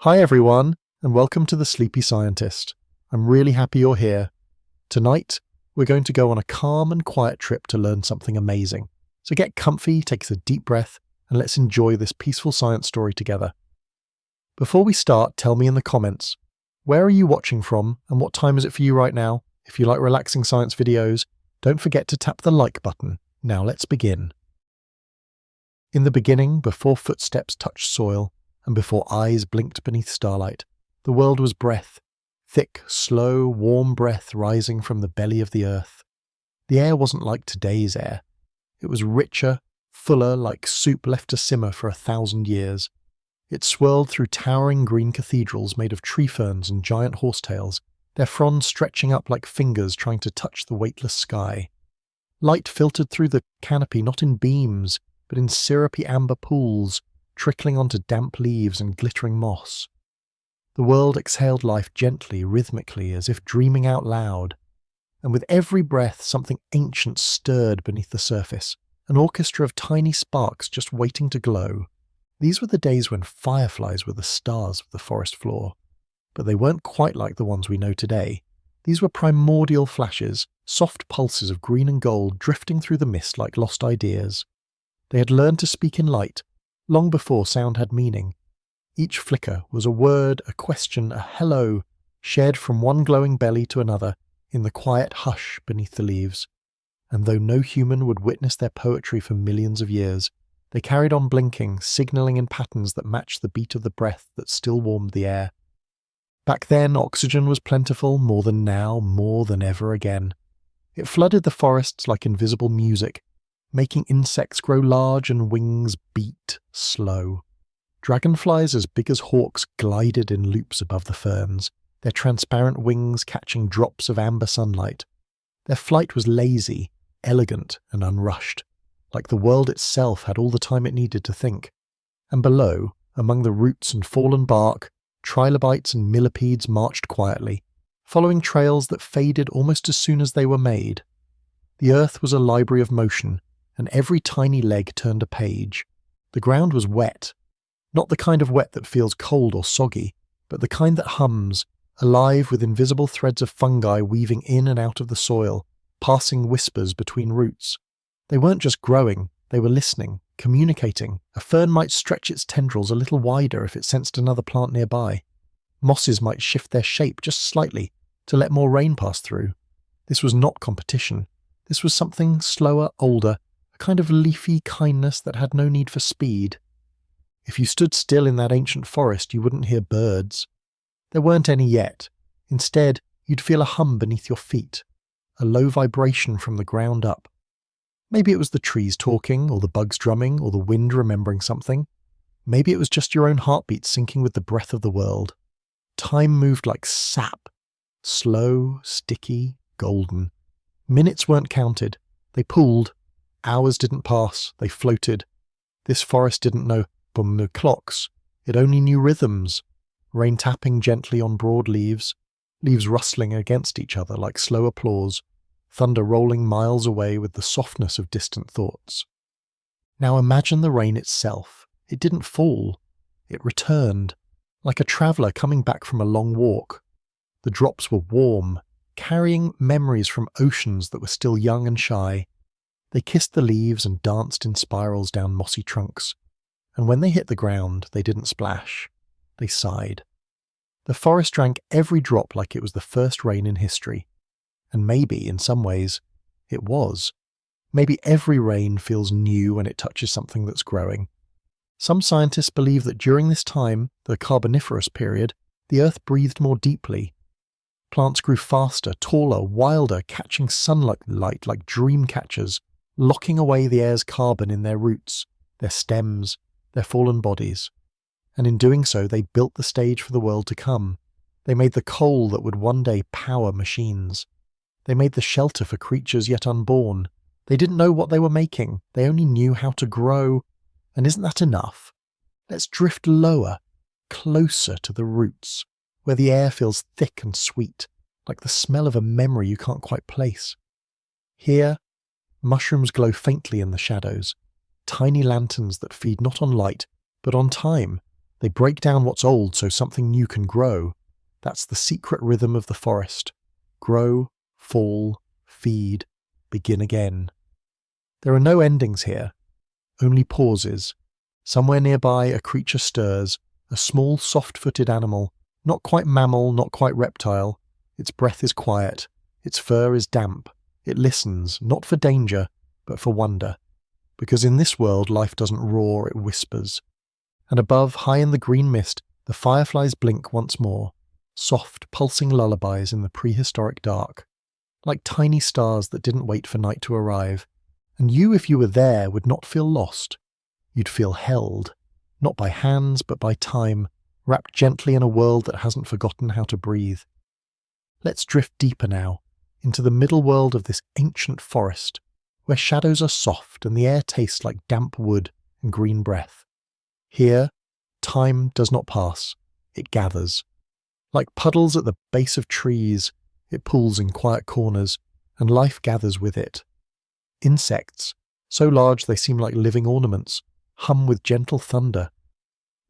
Hi everyone, and welcome to The Sleepy Scientist. I'm really happy you're here. Tonight, we're going to go on a calm and quiet trip to learn something amazing. So get comfy, take a deep breath, and let's enjoy this peaceful science story together. Before we start, tell me in the comments, where are you watching from and what time is it for you right now? If you like relaxing science videos, don't forget to tap the like button. Now let's begin. In the beginning, before footsteps touched soil, and before eyes blinked beneath starlight, the world was breath, thick, slow, warm breath rising from the belly of the earth. The air wasn't like today's air. It was richer, fuller, like soup left to simmer for 1,000 years. It swirled through towering green cathedrals made of tree ferns and giant horsetails, their fronds stretching up like fingers trying to touch the weightless sky. Light filtered through the canopy not in beams, but in syrupy amber pools, trickling onto damp leaves and glittering moss. The world exhaled life gently, rhythmically, as if dreaming out loud. And with every breath, something ancient stirred beneath the surface, an orchestra of tiny sparks just waiting to glow. These were the days when fireflies were the stars of the forest floor. But they weren't quite like the ones we know today. These were primordial flashes, soft pulses of green and gold drifting through the mist like lost ideas. They had learned to speak in light, long before sound had meaning. Each flicker was a word, a question, a hello, shared from one glowing belly to another in the quiet hush beneath the leaves. And though no human would witness their poetry for millions of years, they carried on blinking, signalling in patterns that matched the beat of the breath that still warmed the air. Back then, oxygen was plentiful, more than now, more than ever again. It flooded the forests like invisible music, making insects grow large and wings beat slow. Dragonflies as big as hawks glided in loops above the ferns, their transparent wings catching drops of amber sunlight. Their flight was lazy, elegant, and unrushed, like the world itself had all the time it needed to think. And below, among the roots and fallen bark, trilobites and millipedes marched quietly, following trails that faded almost as soon as they were made. The earth was a library of motion, and every tiny leg turned a page. The ground was wet, not the kind of wet that feels cold or soggy, but the kind that hums, alive with invisible threads of fungi weaving in and out of the soil, passing whispers between roots. They weren't just growing, they were listening, communicating. A fern might stretch its tendrils a little wider if it sensed another plant nearby. Mosses might shift their shape just slightly to let more rain pass through. This was not competition. This was something slower, older, a kind of leafy kindness that had no need for speed. If you stood still in that ancient forest, you wouldn't hear birds. There weren't any yet. Instead, you'd feel a hum beneath your feet, a low vibration from the ground up. Maybe it was the trees talking, or the bugs drumming, or the wind remembering something. Maybe it was just your own heartbeat syncing with the breath of the world. Time moved like sap, slow, sticky, golden. Minutes weren't counted. They pooled. Hours didn't pass, they floated. This forest didn't know clocks, it only knew rhythms. Rain tapping gently on broad leaves, leaves rustling against each other like slow applause, thunder rolling miles away with the softness of distant thoughts. Now imagine the rain itself. It didn't fall. It returned, like a traveller coming back from a long walk. The drops were warm, carrying memories from oceans that were still young and shy. They kissed the leaves and danced in spirals down mossy trunks. And when they hit the ground, they didn't splash. They sighed. The forest drank every drop like it was the first rain in history. And maybe, in some ways, it was. Maybe every rain feels new when it touches something that's growing. Some scientists believe that during this time, the Carboniferous period, the earth breathed more deeply. Plants grew faster, taller, wilder, catching sunlight like dream catchers, locking away the air's carbon in their roots, their stems, their fallen bodies. And in doing so, they built the stage for the world to come. They made the coal that would one day power machines. They made the shelter for creatures yet unborn. They didn't know what they were making. They only knew how to grow. And isn't that enough? Let's drift lower, closer to the roots, where the air feels thick and sweet, like the smell of a memory you can't quite place. Here, mushrooms glow faintly in the shadows, tiny lanterns that feed not on light, but on time. They break down what's old so something new can grow. That's the secret rhythm of the forest. Grow, fall, feed, begin again. There are no endings here, only pauses. Somewhere nearby a creature stirs, a small soft-footed animal, not quite mammal, not quite reptile. Its breath is quiet, its fur is damp. It listens, not for danger, but for wonder. Because in this world life doesn't roar, it whispers. And above, high in the green mist, the fireflies blink once more, soft, pulsing lullabies in the prehistoric dark, like tiny stars that didn't wait for night to arrive. And you, if you were there, would not feel lost. You'd feel held, not by hands, but by time, wrapped gently in a world that hasn't forgotten how to breathe. Let's drift deeper now, into the middle world of this ancient forest, where shadows are soft and the air tastes like damp wood and green breath. Here, time does not pass, it gathers. Like puddles at the base of trees, it pools in quiet corners, and life gathers with it. Insects, so large they seem like living ornaments, hum with gentle thunder.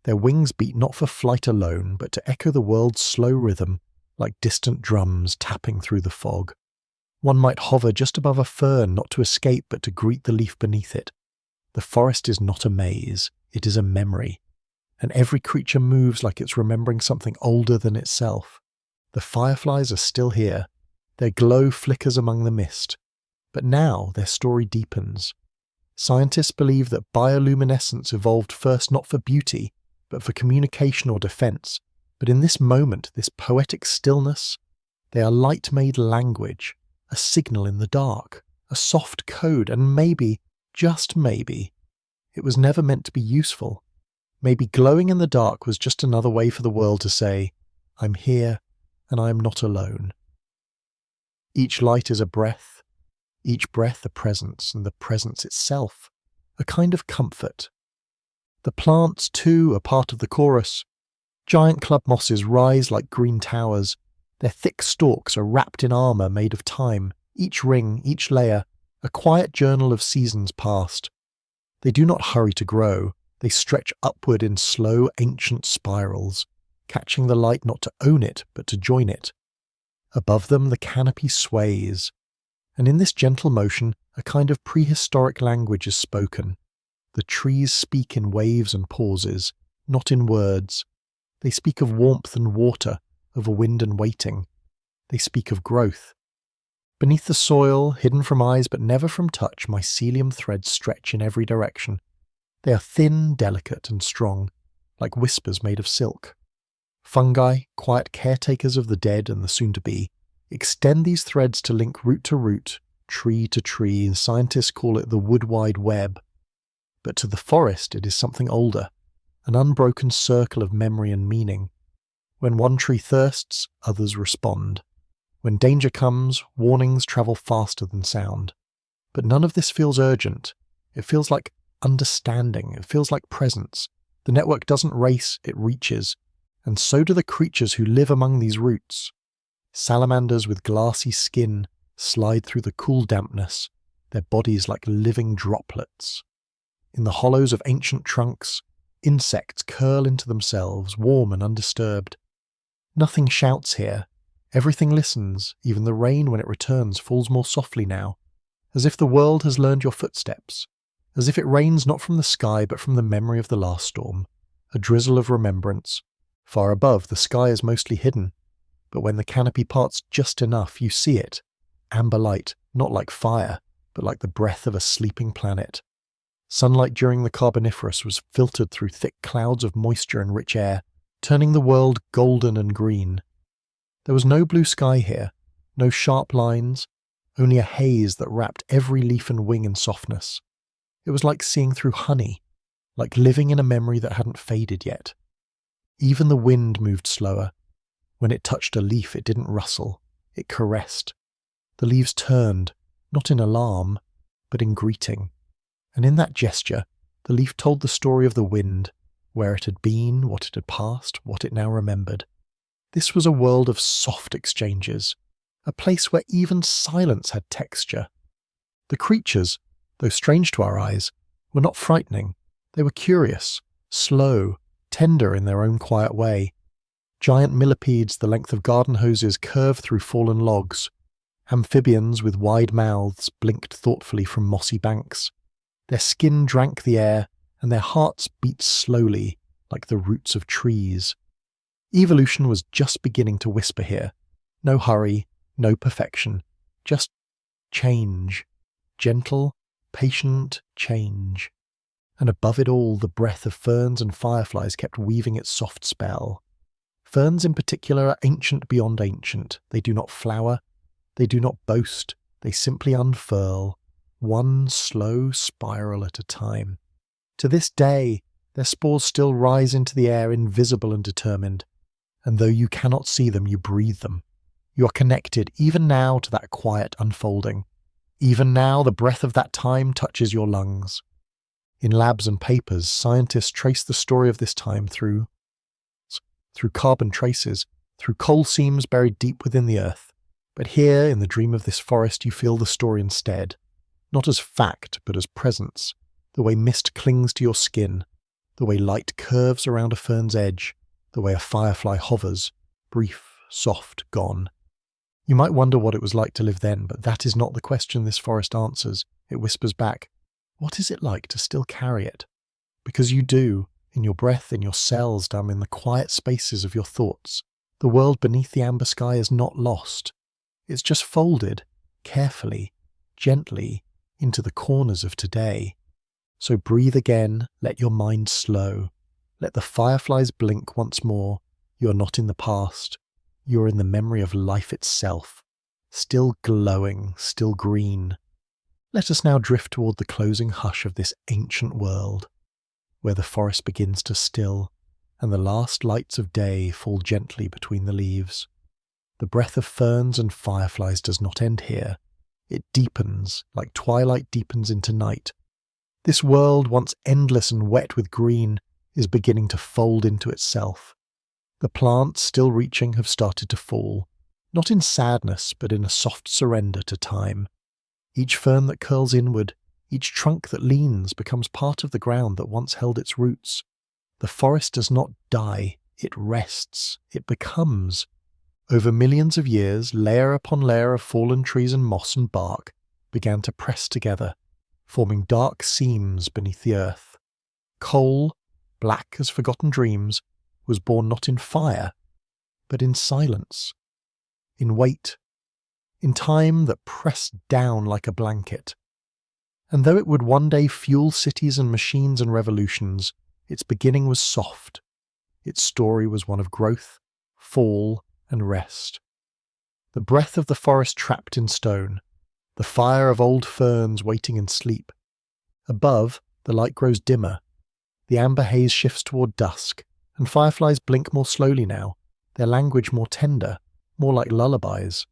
Their wings beat not for flight alone, but to echo the world's slow rhythm, like distant drums tapping through the fog. One might hover just above a fern, not to escape, but to greet the leaf beneath it. The forest is not a maze, it is a memory. And every creature moves like it's remembering something older than itself. The fireflies are still here. Their glow flickers among the mist. But now their story deepens. Scientists believe that bioluminescence evolved first not for beauty, but for communication or defense. But in this moment, this poetic stillness, they are light-made language, a signal in the dark, a soft code, and maybe, just maybe, it was never meant to be useful. Maybe glowing in the dark was just another way for the world to say, I'm here, and I am not alone. Each light is a breath, each breath a presence, and the presence itself, a kind of comfort. The plants, too, are part of the chorus. Giant club mosses rise like green towers. Their thick stalks are wrapped in armour made of time, each ring, each layer, a quiet journal of seasons past. They do not hurry to grow, they stretch upward in slow, ancient spirals, catching the light not to own it, but to join it. Above them the canopy sways, and in this gentle motion a kind of prehistoric language is spoken. The trees speak in waves and pauses, not in words. They speak of warmth and water, of wind and waiting. They speak of growth. Beneath the soil, hidden from eyes but never from touch, mycelium threads stretch in every direction. They are thin, delicate, and strong, like whispers made of silk. Fungi, quiet caretakers of the dead and the soon-to-be, extend these threads to link root to root, tree to tree, and scientists call it the wood wide web. But to the forest it is something older, an unbroken circle of memory and meaning. When one tree thirsts, others respond. When danger comes, warnings travel faster than sound. But none of this feels urgent. It feels like understanding. It feels like presence. The network doesn't race, it reaches. And so do the creatures who live among these roots. Salamanders with glassy skin slide through the cool dampness, their bodies like living droplets. In the hollows of ancient trunks, insects curl into themselves, warm and undisturbed. Nothing shouts here. Everything listens. Even the rain, when it returns, falls more softly now, as if the world has learned your footsteps, as if it rains not from the sky but from the memory of the last storm, a drizzle of remembrance. Far above, the sky is mostly hidden, but when the canopy parts just enough, you see it, amber light, not like fire, but like the breath of a sleeping planet. Sunlight during the Carboniferous was filtered through thick clouds of moisture and rich air, turning the world golden and green. There was no blue sky here, no sharp lines, only a haze that wrapped every leaf and wing in softness. It was like seeing through honey, like living in a memory that hadn't faded yet. Even the wind moved slower. When it touched a leaf, it didn't rustle, it caressed. The leaves turned, not in alarm, but in greeting. And in that gesture, the leaf told the story of the wind, where it had been, what it had passed, what it now remembered. This was a world of soft exchanges, a place where even silence had texture. The creatures, though strange to our eyes, were not frightening. They were curious, slow, tender in their own quiet way. Giant millipedes the length of garden hoses curve through fallen logs. Amphibians with wide mouths blinked thoughtfully from mossy banks. Their skin drank the air, and their hearts beat slowly, like the roots of trees. Evolution was just beginning to whisper here. No hurry, no perfection, just change. Gentle, patient change. And above it all, the breath of ferns and fireflies kept weaving its soft spell. Ferns in particular are ancient beyond ancient. They do not flower, they do not boast, they simply unfurl, one slow spiral at a time. To this day, their spores still rise into the air invisible and determined, and though you cannot see them, you breathe them. You are connected even now to that quiet unfolding. Even now, the breath of that time touches your lungs. In labs and papers, scientists trace the story of this time through carbon traces, through coal seams buried deep within the earth. But here, in the dream of this forest, you feel the story instead, not as fact, but as presence, the way mist clings to your skin, the way light curves around a fern's edge, the way a firefly hovers, brief, soft, gone. You might wonder what it was like to live then, but that is not the question this forest answers. It whispers back, what is it like to still carry it? Because you do, in your breath, in your cells, down in the quiet spaces of your thoughts. The world beneath the amber sky is not lost. It's just folded, carefully, gently, into the corners of today. So breathe again, let your mind slow. Let the fireflies blink once more. You are not in the past. You are in the memory of life itself, still glowing, still green. Let us now drift toward the closing hush of this ancient world, where the forest begins to still, and the last lights of day fall gently between the leaves. The breath of ferns and fireflies does not end here. It deepens, like twilight deepens into night. This world, once endless and wet with green, is beginning to fold into itself. The plants, still reaching, have started to fall, not in sadness, but in a soft surrender to time. Each fern that curls inward, each trunk that leans, becomes part of the ground that once held its roots. The forest does not die, it rests, it becomes. Over millions of years, layer upon layer of fallen trees and moss and bark began to press together, forming dark seams beneath the earth. Coal, black as forgotten dreams, was born not in fire, but in silence, in weight, in time that pressed down like a blanket. And though it would one day fuel cities and machines and revolutions, its beginning was soft. Its story was one of growth, fall, and rest. The breath of the forest trapped in stone, the fire of old ferns waiting in sleep. Above, the light grows dimmer. The amber haze shifts toward dusk, and fireflies blink more slowly now, their language more tender, more like lullabies.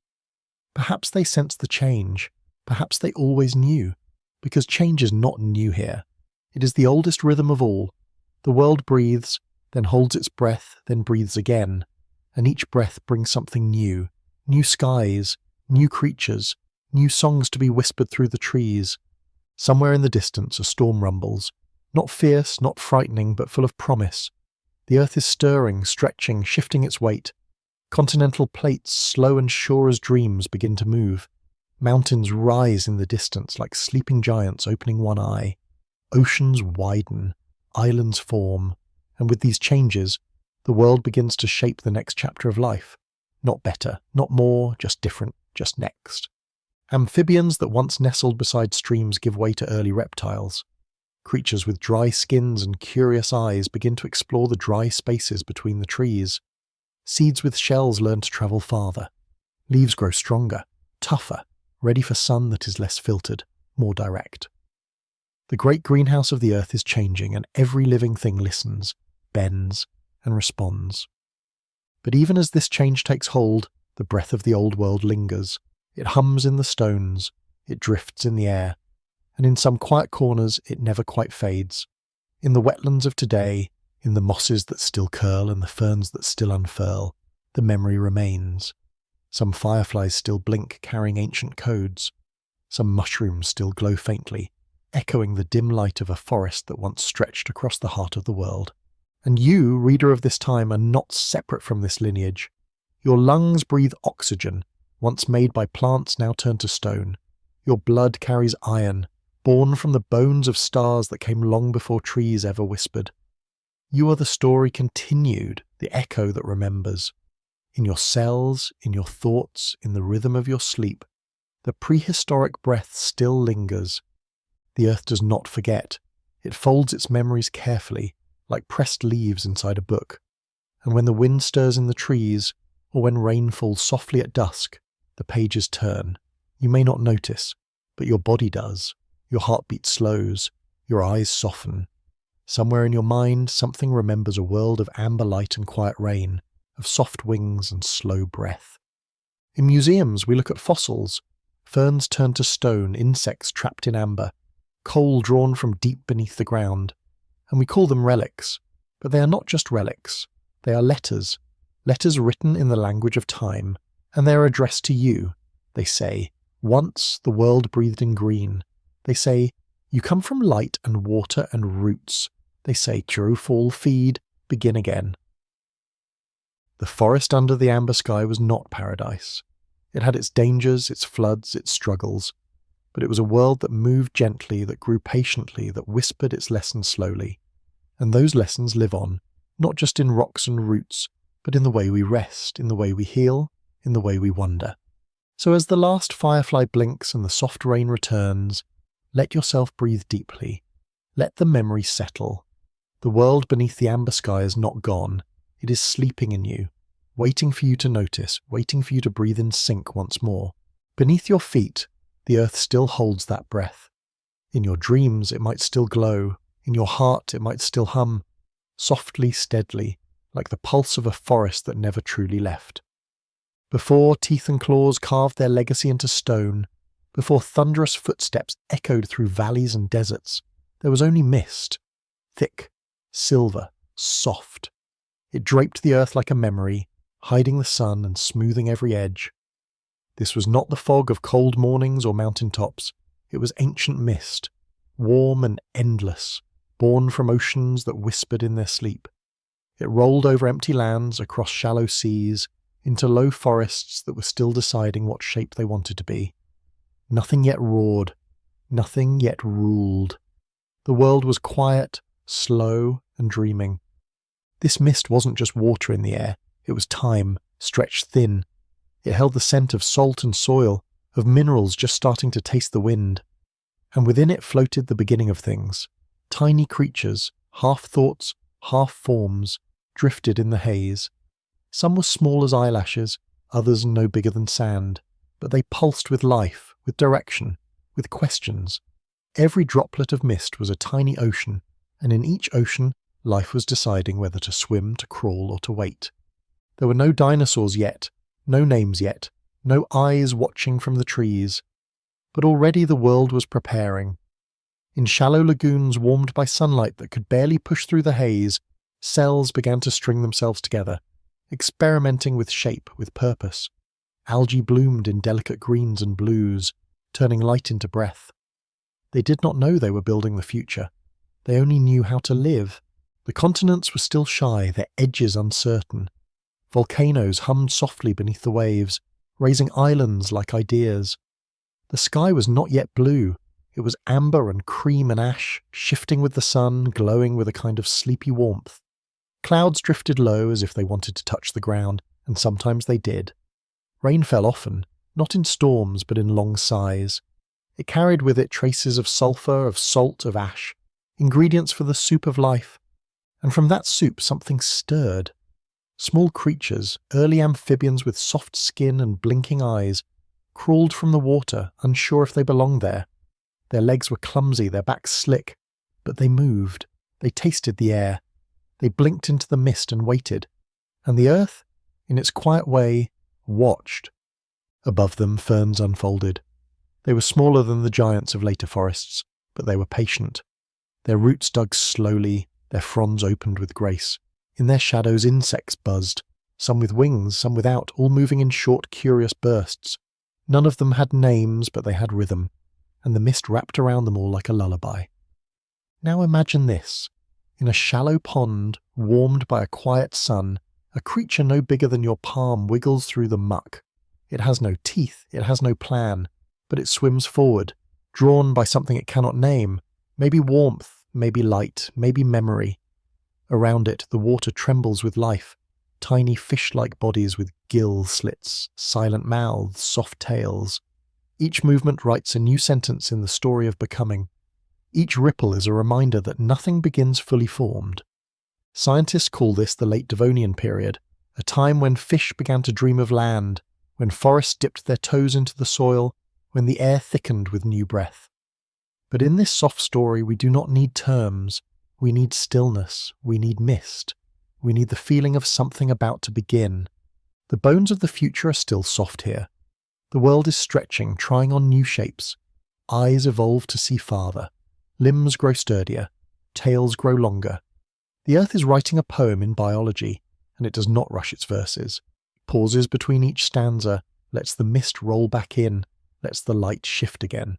Perhaps they sense the change, perhaps they always knew, because change is not new here. It is the oldest rhythm of all. The world breathes, then holds its breath, then breathes again, and each breath brings something new, new skies, new creatures, new songs to be whispered through the trees. Somewhere in the distance a storm rumbles, not fierce, not frightening, but full of promise. The earth is stirring, stretching, shifting its weight. Continental plates, slow and sure as dreams, begin to move. Mountains rise in the distance like sleeping giants opening one eye. Oceans widen, islands form, and with these changes, the world begins to shape the next chapter of life. Not better, not more, just different, just next. Amphibians that once nestled beside streams give way to early reptiles. Creatures with dry skins and curious eyes begin to explore the dry spaces between the trees. Seeds with shells learn to travel farther. Leaves grow stronger, tougher, ready for sun that is less filtered, more direct. The great greenhouse of the earth is changing, and every living thing listens, bends, and responds. But even as this change takes hold, the breath of the old world lingers. It hums in the stones, it drifts in the air, and in some quiet corners it never quite fades. In the wetlands of today, in the mosses that still curl and the ferns that still unfurl, the memory remains. Some fireflies still blink, carrying ancient codes. Some mushrooms still glow faintly, echoing the dim light of a forest that once stretched across the heart of the world. And you, reader of this time, are not separate from this lineage. Your lungs breathe oxygen, once made by plants now turned to stone. Your blood carries iron, born from the bones of stars that came long before trees ever whispered. You are the story continued, the echo that remembers. In your cells, in your thoughts, in the rhythm of your sleep, the prehistoric breath still lingers. The earth does not forget. It folds its memories carefully, like pressed leaves inside a book. And when the wind stirs in the trees, or when rain falls softly at dusk, the pages turn. You may not notice, but your body does. Your heartbeat slows. Your eyes soften. Somewhere in your mind, something remembers a world of amber light and quiet rain, of soft wings and slow breath. In museums, we look at fossils. Ferns turned to stone, insects trapped in amber, coal drawn from deep beneath the ground. And we call them relics. But they are not just relics. They are letters. Letters written in the language of time. And they are addressed to you. They say, once the world breathed in green. They say, you come from light and water and roots. They say, true fall, feed, begin again. The forest under the amber sky was not paradise. It had its dangers, its floods, its struggles. But it was a world that moved gently, that grew patiently, that whispered its lessons slowly. And those lessons live on, not just in rocks and roots, but in the way we rest, in the way we heal, in the way we wonder. So as the last firefly blinks and the soft rain returns, let yourself breathe deeply. Let the memory settle. The world beneath the amber sky is not gone. It is sleeping in you, waiting for you to notice, waiting for you to breathe in sync once more. Beneath your feet, the earth still holds that breath. In your dreams, it might still glow. In your heart, it might still hum, softly, steadily, like the pulse of a forest that never truly left. Before teeth and claws carved their legacy into stone, before thunderous footsteps echoed through valleys and deserts, there was only mist, thick, silver, soft. It draped the earth like a memory, hiding the sun and smoothing every edge. This was not the fog of cold mornings or mountain tops. It was ancient mist, warm and endless, born from oceans that whispered in their sleep. It rolled over empty lands, across shallow seas, into low forests that were still deciding what shape they wanted to be. Nothing yet roared, nothing yet ruled. The world was quiet, slow, and dreaming. This mist wasn't just water in the air, it was time, stretched thin. It held the scent of salt and soil, of minerals just starting to taste the wind. And within it floated the beginning of things. Tiny creatures, half thoughts, half forms, drifted in the haze. Some were small as eyelashes, others no bigger than sand, but they pulsed with life, with direction, with questions. Every droplet of mist was a tiny ocean, and in each ocean, life was deciding whether to swim, to crawl, or to wait. There were no dinosaurs yet, no names yet, no eyes watching from the trees. But already the world was preparing. In shallow lagoons warmed by sunlight that could barely push through the haze, cells began to string themselves together, experimenting with shape, with purpose. Algae bloomed in delicate greens and blues, turning light into breath. They did not know they were building the future. They only knew how to live. The continents were still shy, their edges uncertain. Volcanoes hummed softly beneath the waves, raising islands like ideas. The sky was not yet blue. It was amber and cream and ash, shifting with the sun, glowing with a kind of sleepy warmth. Clouds drifted low as if they wanted to touch the ground, and sometimes they did. Rain fell often, not in storms but in long sighs. It carried with it traces of sulphur, of salt, of ash, ingredients for the soup of life. And from that soup something stirred. Small creatures, early amphibians with soft skin and blinking eyes, crawled from the water, unsure if they belonged there. Their legs were clumsy, their backs slick, but they moved. They tasted the air. They blinked into the mist and waited. And the earth, in its quiet way, watched. Above them, ferns unfolded. They were smaller than the giants of later forests, but they were patient. Their roots dug slowly, their fronds opened with grace. In their shadows, insects buzzed, some with wings, some without, all moving in short, curious bursts. None of them had names, but they had rhythm, and the mist wrapped around them all like a lullaby. Now imagine this. In a shallow pond, warmed by a quiet sun, a creature no bigger than your palm wiggles through the muck. It has no teeth, it has no plan, but it swims forward, drawn by something it cannot name, maybe warmth, maybe light, maybe memory. Around it, the water trembles with life, tiny fish-like bodies with gill slits, silent mouths, soft tails. Each movement writes a new sentence in the story of becoming. Each ripple is a reminder that nothing begins fully formed. Scientists call this the late Devonian period, a time when fish began to dream of land, when forests dipped their toes into the soil, when the air thickened with new breath. But in this soft story we do not need terms, we need stillness, we need mist, we need the feeling of something about to begin. The bones of the future are still soft here. The world is stretching, trying on new shapes. Eyes evolve to see farther. Limbs grow sturdier. Tails grow longer. The earth is writing a poem in biology, and it does not rush its verses. Pauses between each stanza, lets the mist roll back in, lets the light shift again.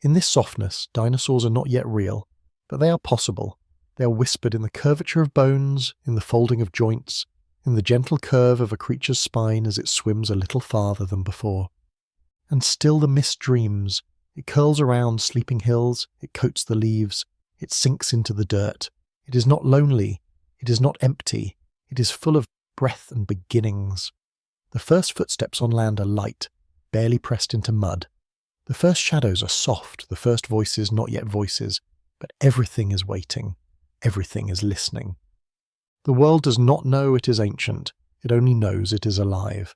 In this softness, dinosaurs are not yet real, but they are possible. They are whispered in the curvature of bones, in the folding of joints, in the gentle curve of a creature's spine as it swims a little farther than before. And still the mist dreams. It curls around sleeping hills, it coats the leaves, it sinks into the dirt. It is not lonely, it is not empty, it is full of breath and beginnings. The first footsteps on land are light, barely pressed into mud. The first shadows are soft, the first voices not yet voices, but everything is waiting, everything is listening. The world does not know it is ancient, it only knows it is alive.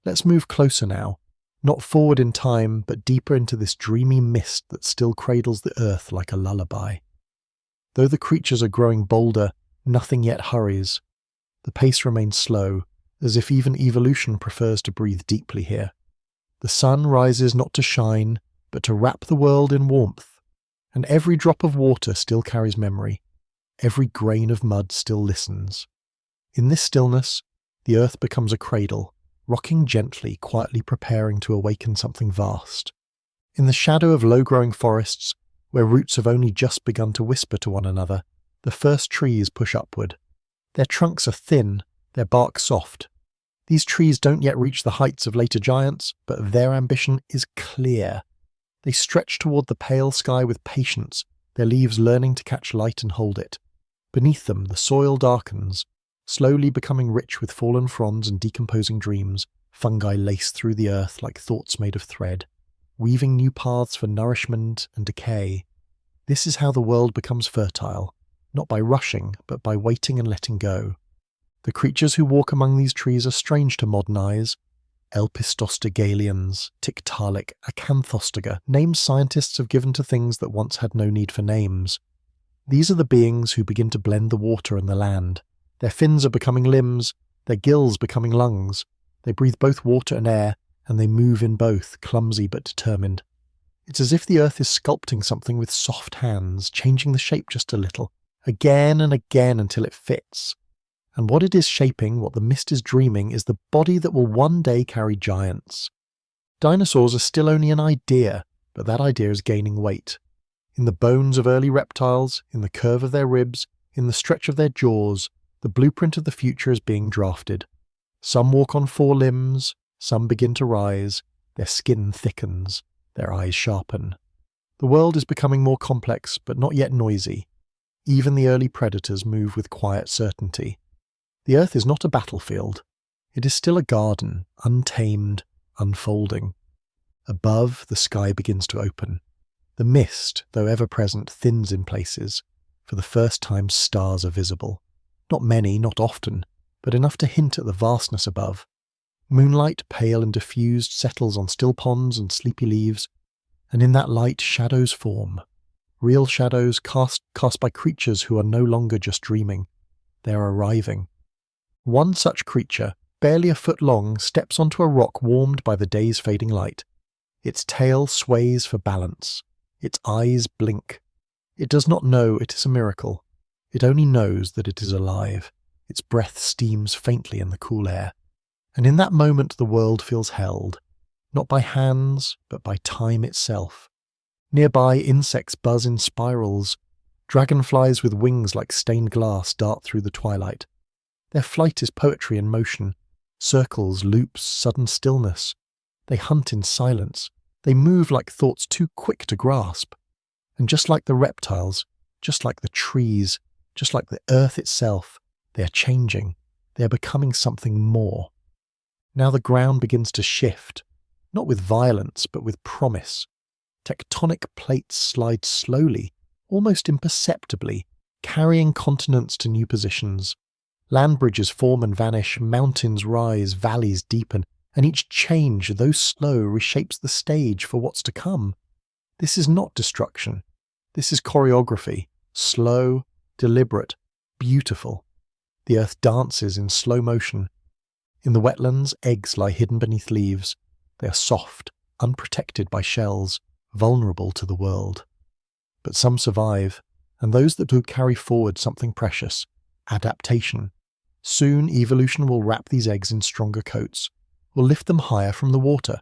Let's move closer now, not forward in time, but deeper into this dreamy mist that still cradles the earth like a lullaby. Though the creatures are growing bolder, nothing yet hurries. The pace remains slow, as if even evolution prefers to breathe deeply here. The sun rises not to shine, but to wrap the world in warmth, and every drop of water still carries memory. Every grain of mud still listens. In this stillness, the earth becomes a cradle, rocking gently, quietly preparing to awaken something vast. In the shadow of low-growing forests, where roots have only just begun to whisper to one another, the first trees push upward. Their trunks are thin, their bark soft. These trees don't yet reach the heights of later giants, but their ambition is clear. They stretch toward the pale sky with patience, their leaves learning to catch light and hold it. Beneath them, the soil darkens, slowly becoming rich with fallen fronds and decomposing dreams. Fungi lace through the earth like thoughts made of thread, weaving new paths for nourishment and decay. This is how the world becomes fertile, not by rushing, but by waiting and letting go. The creatures who walk among these trees are strange to modern eyes. Elpistostogalians, Tiktaalik, Acanthostiga, names scientists have given to things that once had no need for names. These are the beings who begin to blend the water and the land. Their fins are becoming limbs, their gills becoming lungs. They breathe both water and air, and they move in both, clumsy but determined. It's as if the earth is sculpting something with soft hands, changing the shape just a little, again and again until it fits. And what it is shaping, what the mist is dreaming, is the body that will one day carry giants. Dinosaurs are still only an idea, but that idea is gaining weight. In the bones of early reptiles, in the curve of their ribs, in the stretch of their jaws, the blueprint of the future is being drafted. Some walk on four limbs, some begin to rise, their skin thickens, their eyes sharpen. The world is becoming more complex, but not yet noisy. Even the early predators move with quiet certainty. The earth is not a battlefield. It is still a garden, untamed, unfolding. Above, the sky begins to open. The mist, though ever present, thins in places. For the first time, stars are visible. Not many, not often, but enough to hint at the vastness above. Moonlight, pale and diffused, settles on still ponds and sleepy leaves, and in that light shadows form. Real shadows cast by creatures who are no longer just dreaming. They are arriving. One such creature, barely a foot long, steps onto a rock warmed by the day's fading light. Its tail sways for balance. Its eyes blink. It does not know it is a miracle. It only knows that it is alive. Its breath steams faintly in the cool air. And in that moment the world feels held, not by hands, but by time itself. Nearby, insects buzz in spirals. Dragonflies with wings like stained glass dart through the twilight. Their flight is poetry in motion. Circles, loops, sudden stillness. They hunt in silence. They move like thoughts too quick to grasp. And just like the reptiles, just like the trees, just like the earth itself, they are changing. They are becoming something more. Now the ground begins to shift, not with violence, but with promise. Tectonic plates slide slowly, almost imperceptibly, carrying continents to new positions. Land bridges form and vanish, mountains rise, valleys deepen, and each change, though slow, reshapes the stage for what's to come. This is not destruction. This is choreography, slow, deliberate, beautiful. The earth dances in slow motion. In the wetlands, eggs lie hidden beneath leaves. They are soft, unprotected by shells, vulnerable to the world. But some survive, and those that do carry forward something precious, adaptation. Soon evolution will wrap these eggs in stronger coats, will lift them higher from the water.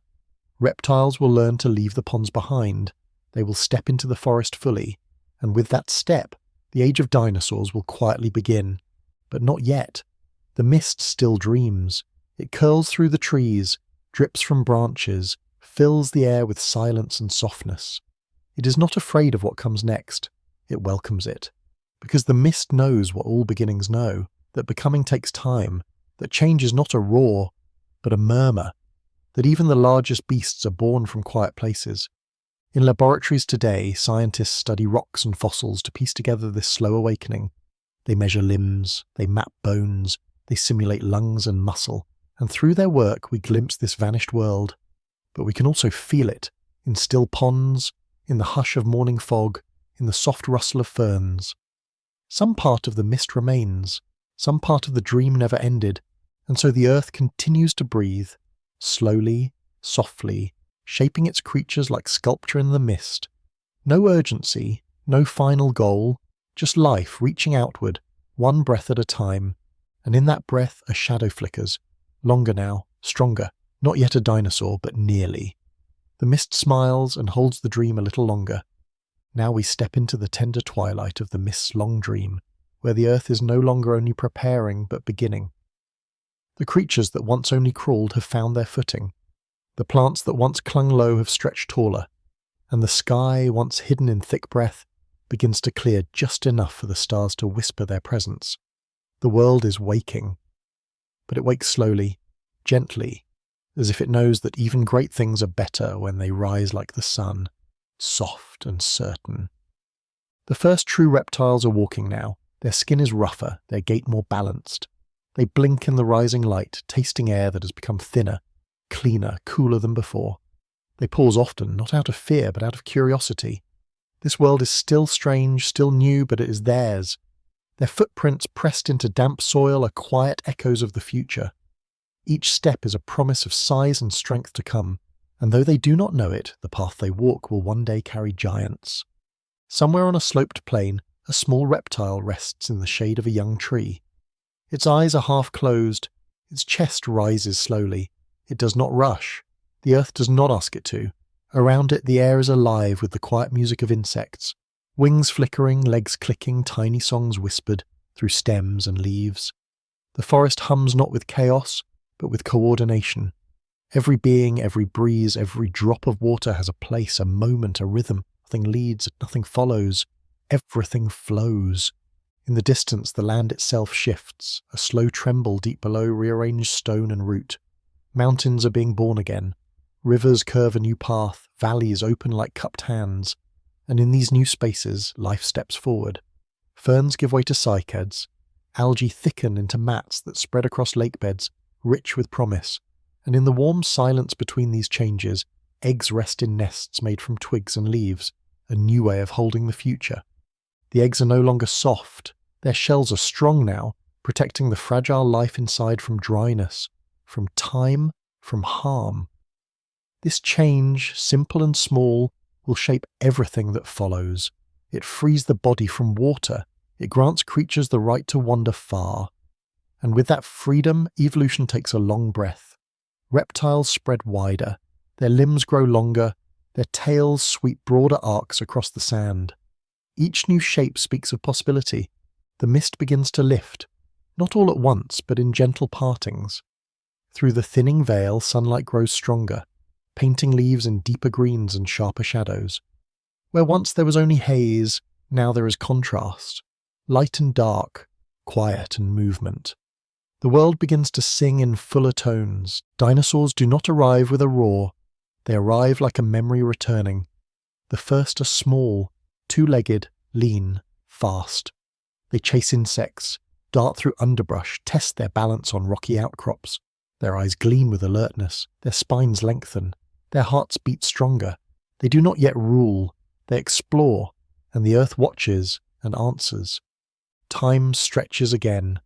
Reptiles will learn to leave the ponds behind. They will step into the forest fully, and with that step, the age of dinosaurs will quietly begin. But not yet. The mist still dreams. It curls through the trees, drips from branches, fills the air with silence and softness. It is not afraid of what comes next. It welcomes it. Because the mist knows what all beginnings know, that becoming takes time, that change is not a roar, but a murmur, that even the largest beasts are born from quiet places. In laboratories today, scientists study rocks and fossils to piece together this slow awakening. They measure limbs, they map bones, they simulate lungs and muscle, and through their work we glimpse this vanished world. But we can also feel it, in still ponds, in the hush of morning fog, in the soft rustle of ferns. Some part of the mist remains, some part of the dream never ended, and so the earth continues to breathe, slowly, softly, shaping its creatures like sculpture in the mist. No urgency, no final goal, just life reaching outward, one breath at a time, and in that breath a shadow flickers, longer now, stronger, not yet a dinosaur, but nearly. The mist smiles and holds the dream a little longer. Now we step into the tender twilight of the mist's long dream, where the earth is no longer only preparing but beginning. The creatures that once only crawled have found their footing. The plants that once clung low have stretched taller, and the sky, once hidden in thick breath, begins to clear just enough for the stars to whisper their presence. The world is waking. But it wakes slowly, gently, as if it knows that even great things are better when they rise like the sun, soft and certain. The first true reptiles are walking now. Their skin is rougher, their gait more balanced. They blink in the rising light, tasting air that has become thinner, cleaner, cooler than before. They pause often, not out of fear, but out of curiosity. This world is still strange, still new, but it is theirs. Their footprints pressed into damp soil are quiet echoes of the future. Each step is a promise of size and strength to come, and though they do not know it, the path they walk will one day carry giants. Somewhere on a sloped plain, a small reptile rests in the shade of a young tree. Its eyes are half closed, its chest rises slowly. It does not rush. The earth does not ask it to. Around it the air is alive with the quiet music of insects. Wings flickering, legs clicking, tiny songs whispered through stems and leaves. The forest hums not with chaos, but with coordination. Every being, every breeze, every drop of water has a place, a moment, a rhythm. Nothing leads, nothing follows. Everything flows. In the distance, the land itself shifts, a slow tremble deep below rearranged stone and root. Mountains are being born again. Rivers curve a new path, valleys open like cupped hands. And in these new spaces, life steps forward. Ferns give way to cycads. Algae thicken into mats that spread across lake beds, rich with promise. And in the warm silence between these changes, eggs rest in nests made from twigs and leaves, a new way of holding the future. The eggs are no longer soft. Their shells are strong now, protecting the fragile life inside from dryness, from time, from harm. This change, simple and small, will shape everything that follows. It frees the body from water. It grants creatures the right to wander far. And with that freedom, evolution takes a long breath. Reptiles spread wider. Their limbs grow longer. Their tails sweep broader arcs across the sand. Each new shape speaks of possibility. The mist begins to lift, not all at once, but in gentle partings. Through the thinning veil, sunlight grows stronger, painting leaves in deeper greens and sharper shadows. Where once there was only haze, now there is contrast, light and dark, quiet and movement. The world begins to sing in fuller tones. Dinosaurs do not arrive with a roar. They arrive like a memory returning. The first are small, two-legged, lean, fast. They chase insects, dart through underbrush, test their balance on rocky outcrops. Their eyes gleam with alertness, their spines lengthen, their hearts beat stronger. They do not yet rule, they explore, and the earth watches and answers. Time stretches again.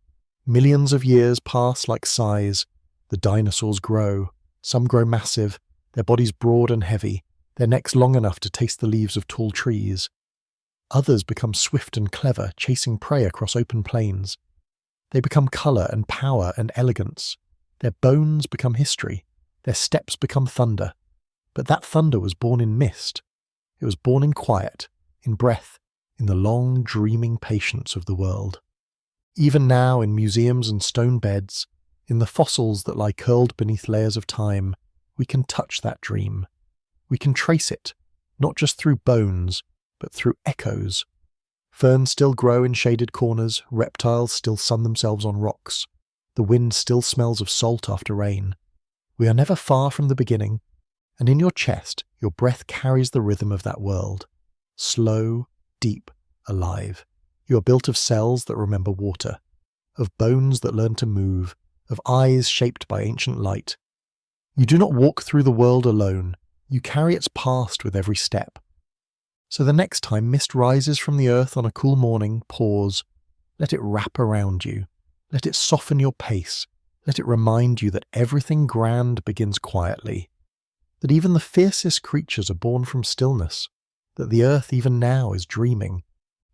Millions of years pass like sighs. The dinosaurs grow. Some grow massive, their bodies broad and heavy, their necks long enough to taste the leaves of tall trees. Others become swift and clever, chasing prey across open plains. They become colour and power and elegance. Their bones become history. Their steps become thunder. But that thunder was born in mist. It was born in quiet, in breath, in the long, dreaming patience of the world. Even now, in museums and stone beds, in the fossils that lie curled beneath layers of time, we can touch that dream. We can trace it, not just through bones, but through echoes. Ferns still grow in shaded corners, reptiles still sun themselves on rocks. The wind still smells of salt after rain. We are never far from the beginning, and in your chest, your breath carries the rhythm of that world. Slow, deep, alive. You are built of cells that remember water, of bones that learn to move, of eyes shaped by ancient light. You do not walk through the world alone. You carry its past with every step. So the next time mist rises from the earth on a cool morning, pause. Let it wrap around you. Let it soften your pace. Let it remind you that everything grand begins quietly. That even the fiercest creatures are born from stillness. That the earth even now is dreaming.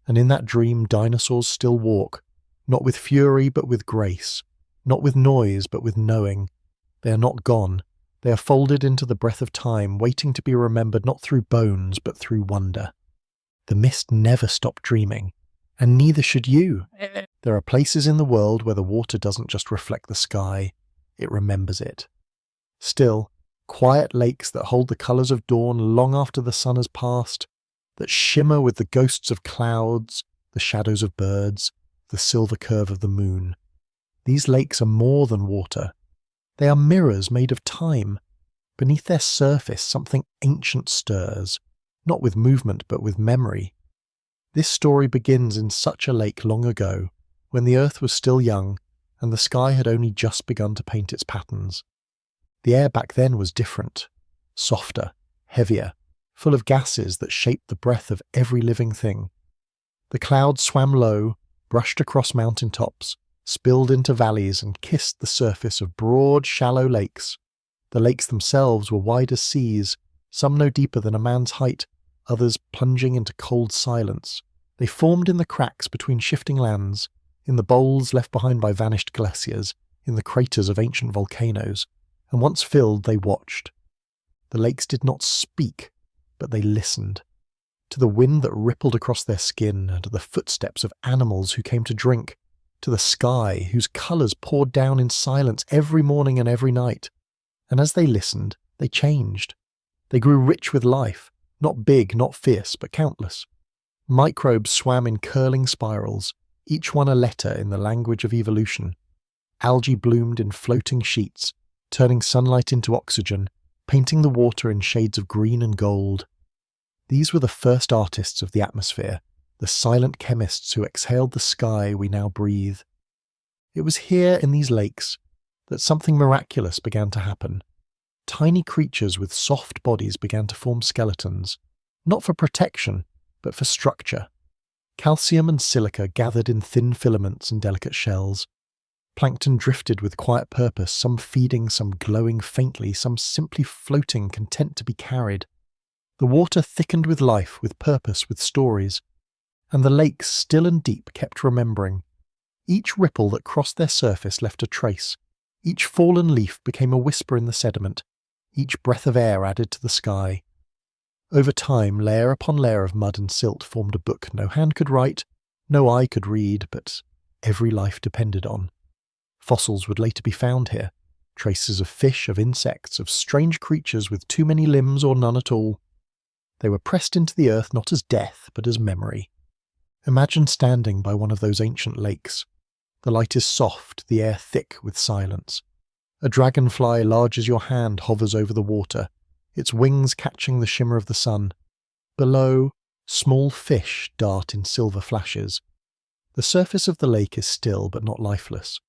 And in that dream dinosaurs still walk, not with fury but with grace. Not with noise but with knowing. They are not gone. They are folded into the breath of time, waiting to be remembered not through bones, but through wonder. The mist never stopped dreaming, and neither should you. There are places in the world where the water doesn't just reflect the sky, it remembers it. Still, quiet lakes that hold the colours of dawn long after the sun has passed, that shimmer with the ghosts of clouds, the shadows of birds, the silver curve of the moon. These lakes are more than water. They are mirrors made of time. Beneath their surface something ancient stirs, not with movement but with memory. This story begins in such a lake long ago, when the earth was still young and the sky had only just begun to paint its patterns. The air back then was different, softer, heavier, full of gases that shaped the breath of every living thing. The clouds swam low, brushed across mountain tops, spilled into valleys and kissed the surface of broad, shallow lakes. The lakes themselves were wide as seas, some no deeper than a man's height, others plunging into cold silence. They formed in the cracks between shifting lands, in the bowls left behind by vanished glaciers, in the craters of ancient volcanoes, and once filled they watched. The lakes did not speak, but they listened. To the wind that rippled across their skin, and to the footsteps of animals who came to drink, to the sky whose colours poured down in silence every morning and every night. And as they listened, they changed. They grew rich with life, not big, not fierce, but countless. Microbes swam in curling spirals, each one a letter in the language of evolution. Algae bloomed in floating sheets, turning sunlight into oxygen, painting the water in shades of green and gold. These were the first artists of the atmosphere, the silent chemists who exhaled the sky we now breathe. It was here in these lakes that something miraculous began to happen. Tiny creatures with soft bodies began to form skeletons, not for protection, but for structure. Calcium and silica gathered in thin filaments and delicate shells. Plankton drifted with quiet purpose, some feeding, some glowing faintly, some simply floating, content to be carried. The water thickened with life, with purpose, with stories. And the lakes, still and deep, kept remembering. Each ripple that crossed their surface left a trace. Each fallen leaf became a whisper in the sediment. Each breath of air added to the sky. Over time, layer upon layer of mud and silt formed a book no hand could write, no eye could read, but every life depended on. Fossils would later be found here, traces of fish, of insects, of strange creatures with too many limbs or none at all. They were pressed into the earth not as death, but as memory. Imagine standing by one of those ancient lakes. The light is soft, the air thick with silence. A dragonfly large as your hand hovers over the water, its wings catching the shimmer of the sun. Below, small fish dart in silver flashes. The surface of the lake is still but not lifeless.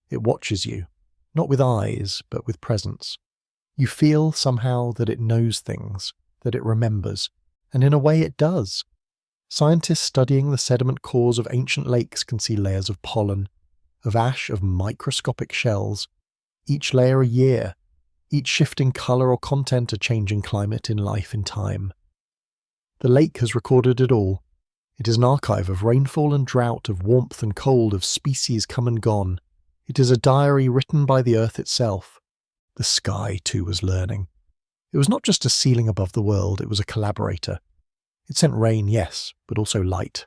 It watches you, not with eyes, but with presence. You feel somehow that it knows things, that it remembers, and in a way it does. Scientists studying the sediment cores of ancient lakes can see layers of pollen, of ash, of microscopic shells, each layer a year, each shifting colour or content a changing climate in life in time. The lake has recorded it all. It is an archive of rainfall and drought, of warmth and cold, of species come and gone. It is a diary written by the earth itself. The sky, too, was learning. It was not just a ceiling above the world, it was a collaborator. It sent rain, yes, but also light.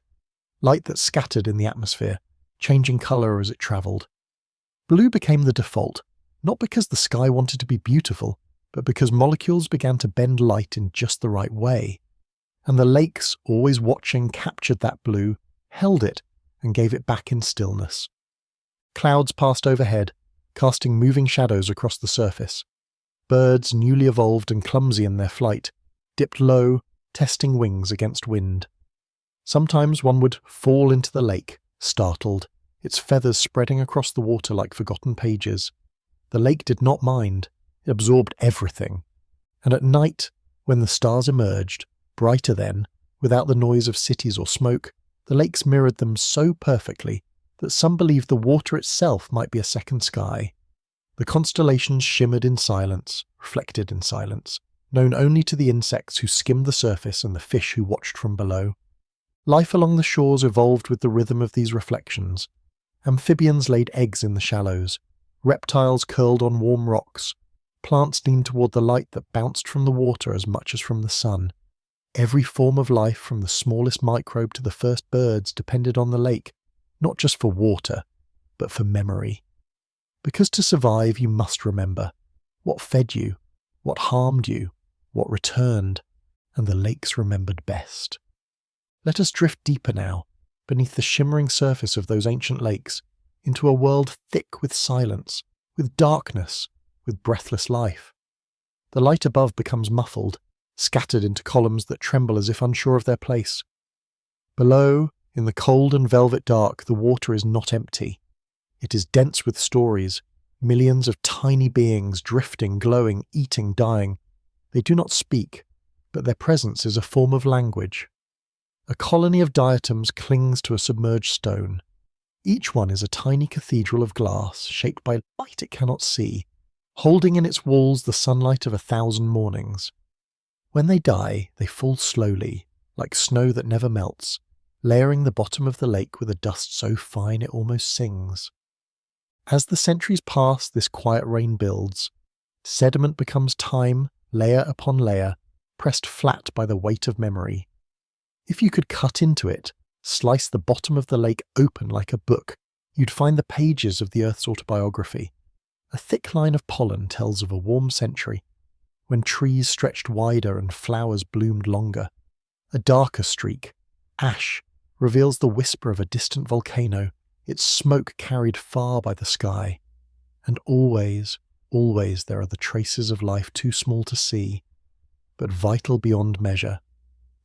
Light that scattered in the atmosphere, changing colour as it travelled. Blue became the default, not because the sky wanted to be beautiful, but because molecules began to bend light in just the right way. And the lakes, always watching, captured that blue, held it, and gave it back in stillness. Clouds passed overhead, casting moving shadows across the surface. Birds, newly evolved and clumsy in their flight, dipped low, testing wings against wind. Sometimes one would fall into the lake, startled, its feathers spreading across the water like forgotten pages. The lake did not mind, it absorbed everything. And at night, when the stars emerged, brighter then, without the noise of cities or smoke, the lakes mirrored them so perfectly that some believed the water itself might be a second sky. The constellations shimmered in silence, reflected in silence, known only to the insects who skimmed the surface and the fish who watched from below. Life along the shores evolved with the rhythm of these reflections. Amphibians laid eggs in the shallows. Reptiles curled on warm rocks. Plants leaned toward the light that bounced from the water as much as from the sun. Every form of life, from the smallest microbe to the first birds, depended on the lake, not just for water, but for memory. Because to survive you must remember what fed you, what harmed you, what returned, and the lakes remembered best. Let us drift deeper now, beneath the shimmering surface of those ancient lakes, into a world thick with silence, with darkness, with breathless life. The light above becomes muffled, scattered into columns that tremble as if unsure of their place. Below, in the cold and velvet dark, the water is not empty. It is dense with stories, millions of tiny beings drifting, glowing, eating, dying. They do not speak, but their presence is a form of language. A colony of diatoms clings to a submerged stone. Each one is a tiny cathedral of glass, shaped by light it cannot see, holding in its walls the sunlight of 1,000 mornings. When they die, they fall slowly, like snow that never melts, layering the bottom of the lake with a dust so fine it almost sings. As the centuries pass, this quiet rain builds. Sediment becomes time, layer upon layer, pressed flat by the weight of memory. If you could cut into it, slice the bottom of the lake open like a book, you'd find the pages of the Earth's autobiography. A thick line of pollen tells of a warm century, when trees stretched wider and flowers bloomed longer. A darker streak, ash, reveals the whisper of a distant volcano, its smoke carried far by the sky. And always, always there are the traces of life too small to see, but vital beyond measure.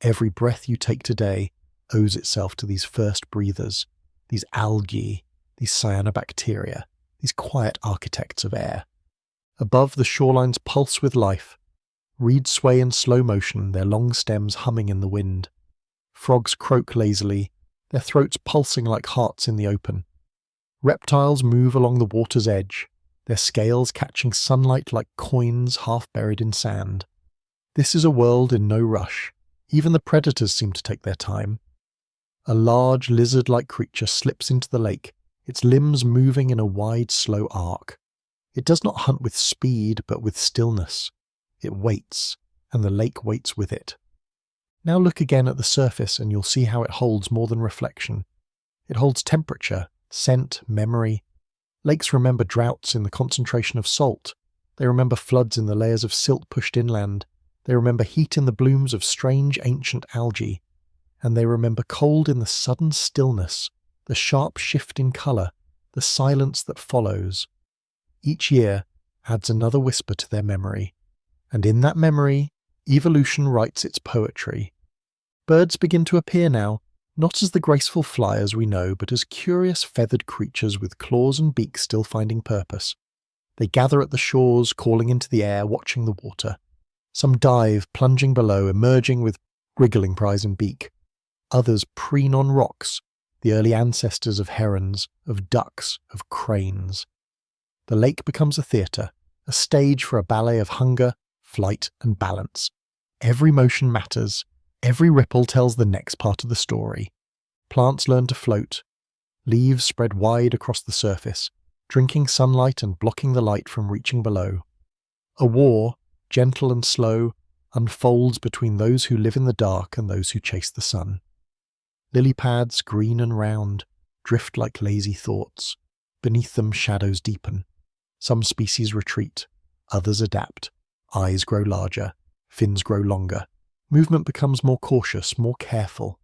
Every breath you take today owes itself to these first breathers, these algae, these cyanobacteria, these quiet architects of air. Above, the shorelines pulse with life. Reeds sway in slow motion, their long stems humming in the wind. Frogs croak lazily, their throats pulsing like hearts in the open. Reptiles move along the water's edge, their scales catching sunlight like coins half buried in sand. This is a world in no rush. Even the predators seem to take their time. A large lizard-like creature slips into the lake, its limbs moving in a wide, slow arc. It does not hunt with speed, but with stillness. It waits, and the lake waits with it. Now look again at the surface and you'll see how it holds more than reflection. It holds temperature, scent, memory. Lakes remember droughts in the concentration of salt. They remember floods in the layers of silt pushed inland. They remember heat in the blooms of strange ancient algae. And they remember cold in the sudden stillness, the sharp shift in colour, the silence that follows. Each year adds another whisper to their memory. And in that memory, evolution writes its poetry. Birds begin to appear now, not as the graceful flyers we know, but as curious feathered creatures with claws and beaks still finding purpose. They gather at the shores, calling into the air, watching the water. Some dive, plunging below, emerging with wriggling prize and beak. Others preen on rocks, the early ancestors of herons, of ducks, of cranes. The lake becomes a theatre, a stage for a ballet of hunger, flight, and balance. Every motion matters. Every ripple tells the next part of the story. Plants learn to float. Leaves spread wide across the surface, drinking sunlight and blocking the light from reaching below. A war, gentle and slow, unfolds between those who live in the dark and those who chase the sun. Lily pads, green and round, drift like lazy thoughts. Beneath them shadows deepen. Some species retreat, others adapt. Eyes grow larger, fins grow longer. Movement becomes more cautious, more careful.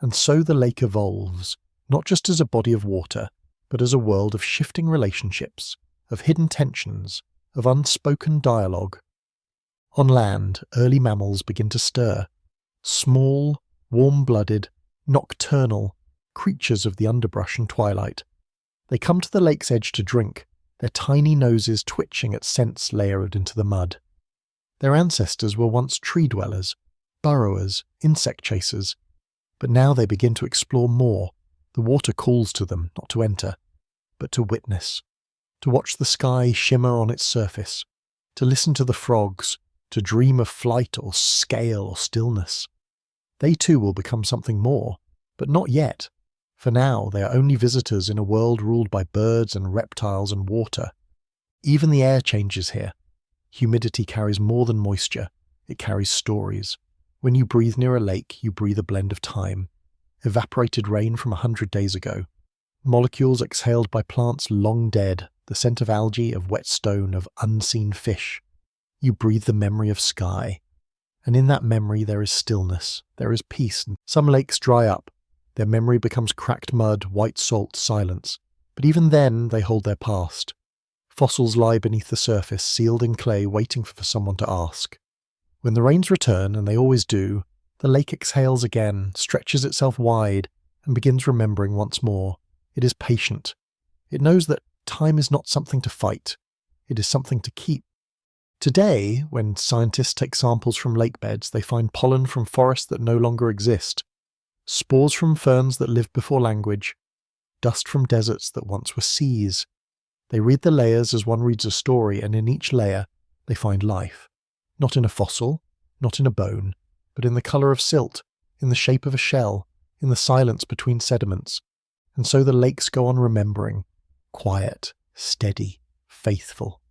And so the lake evolves, not just as a body of water, but as a world of shifting relationships, of hidden tensions, of unspoken dialogue. On land, early mammals begin to stir. Small, warm-blooded, nocturnal, creatures of the underbrush and twilight. They come to the lake's edge to drink, their tiny noses twitching at scents layered into the mud. Their ancestors were once tree dwellers, burrowers, insect chasers, but now they begin to explore more. The water calls to them, not to enter, but to witness, to watch the sky shimmer on its surface, to listen to the frogs, to dream of flight or scale or stillness. They too will become something more, but not yet. For now they are only visitors in a world ruled by birds and reptiles and water. Even the air changes here. Humidity carries more than moisture, it carries stories. When you breathe near a lake, you breathe a blend of time. Evaporated rain from 100 days ago. Molecules exhaled by plants long dead, the scent of algae, of wet stone, of unseen fish. You breathe the memory of sky. And in that memory there is stillness, there is peace. Some lakes dry up. Their memory becomes cracked mud, white salt, silence. But even then they hold their past. Fossils lie beneath the surface, sealed in clay, waiting for someone to ask. When the rains return, and they always do, the lake exhales again, stretches itself wide, and begins remembering once more. It is patient. It knows that time is not something to fight. It is something to keep. Today, when scientists take samples from lake beds, they find pollen from forests that no longer exist, spores from ferns that lived before language, dust from deserts that once were seas. They read the layers as one reads a story, and in each layer they find life. Not in a fossil, not in a bone, but in the colour of silt, in the shape of a shell, in the silence between sediments. And so the lakes go on remembering, quiet, steady, faithful,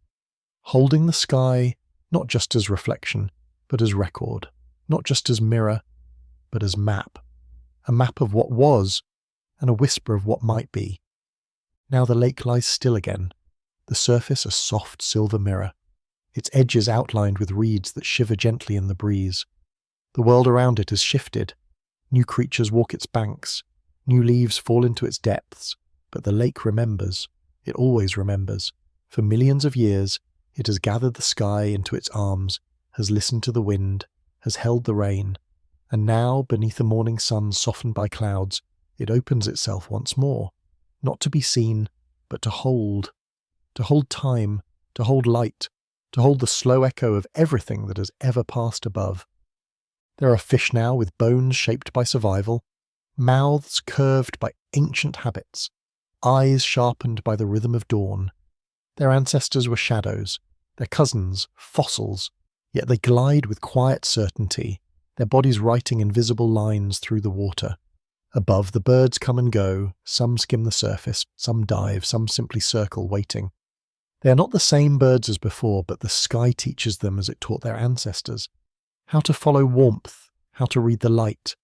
holding the sky not just as reflection, but as record, not just as mirror, but as map. A map of what was, and a whisper of what might be. Now the lake lies still again, the surface a soft silver mirror, its edges outlined with reeds that shiver gently in the breeze. The world around it has shifted. New creatures walk its banks, new leaves fall into its depths, but the lake remembers. It always remembers. For millions of years, it has gathered the sky into its arms, has listened to the wind, has held the rain, and now, beneath the morning sun softened by clouds, it opens itself once more, not to be seen, but to hold time, to hold light, to hold the slow echo of everything that has ever passed above. There are fish now with bones shaped by survival, mouths curved by ancient habits, eyes sharpened by the rhythm of dawn. Their ancestors were shadows, their cousins fossils, yet they glide with quiet certainty, their bodies writing invisible lines through the water. Above, the birds come and go, some skim the surface, some dive, some simply circle, waiting. They are not the same birds as before, but the sky teaches them as it taught their ancestors. How to follow warmth, how to read the light,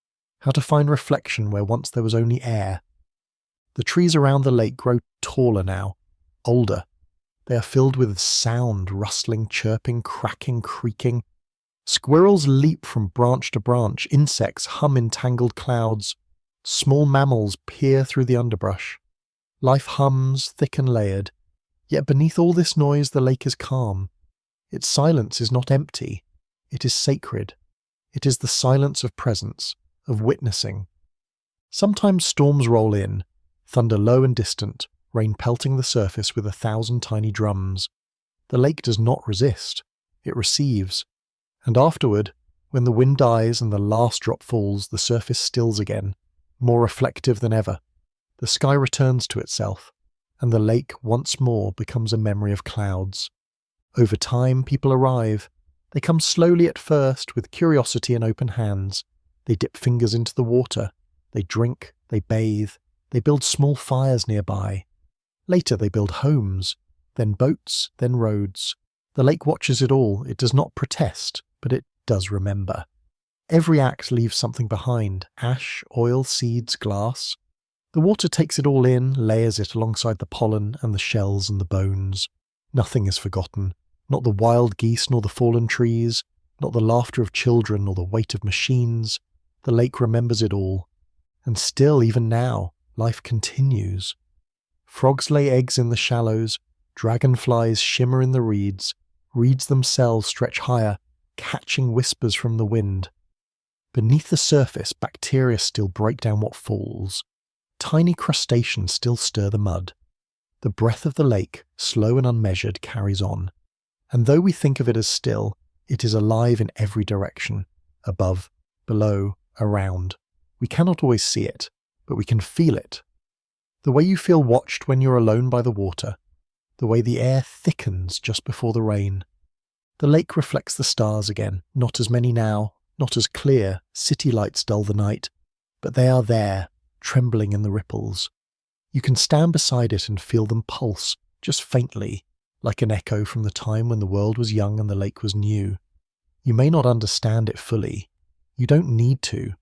how to find reflection where once there was only air. The trees around the lake grow taller now, older. They are filled with sound, rustling, chirping, cracking, creaking. Squirrels leap from branch to branch, insects hum in tangled clouds, small mammals peer through the underbrush. Life hums, thick and layered, yet beneath all this noise the lake is calm. Its silence is not empty, it is sacred. It is the silence of presence, of witnessing. Sometimes storms roll in, thunder low and distant, rain pelting the surface with 1,000 tiny drums. The lake does not resist, it receives. And afterward, when the wind dies and the last drop falls, the surface stills again, more reflective than ever. The sky returns to itself, and the lake once more becomes a memory of clouds. Over time, people arrive. They come slowly at first, with curiosity and open hands. They dip fingers into the water. They drink, they bathe, they build small fires nearby. Later they build homes, then boats, then roads. The lake watches it all. It does not protest, but it does remember. Every act leaves something behind: ash, oil, seeds, glass. The water takes it all in, layers it alongside the pollen and the shells and the bones. Nothing is forgotten. Not the wild geese nor the fallen trees, not the laughter of children nor the weight of machines. The lake remembers it all. And still, even now, life continues. Frogs lay eggs in the shallows, dragonflies shimmer in the reeds themselves stretch higher, catching whispers from the wind. Beneath the surface, bacteria still break down what falls. Tiny crustaceans still stir the mud. The breath of the lake, slow and unmeasured, carries on. And though we think of it as still, it is alive in every direction, above, below, around. We cannot always see it, but we can feel it. The way you feel watched when you're alone by the water, the way the air thickens just before the rain. The lake reflects the stars again, not as many now, not as clear, city lights dull the night, but they are there, trembling in the ripples. You can stand beside it and feel them pulse, just faintly, like an echo from the time when the world was young and the lake was new. You may not understand it fully. You don't need to.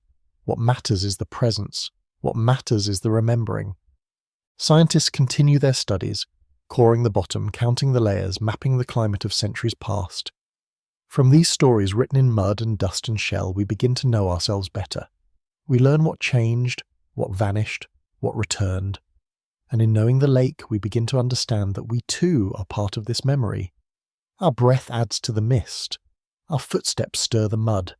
What matters is the presence. What matters is the remembering. Scientists continue their studies, coring the bottom, counting the layers, mapping the climate of centuries past. From these stories written in mud and dust and shell, we begin to know ourselves better. We learn what changed, what vanished, what returned. And in knowing the lake, we begin to understand that we too are part of this memory. Our breath adds to the mist. Our footsteps stir the mud.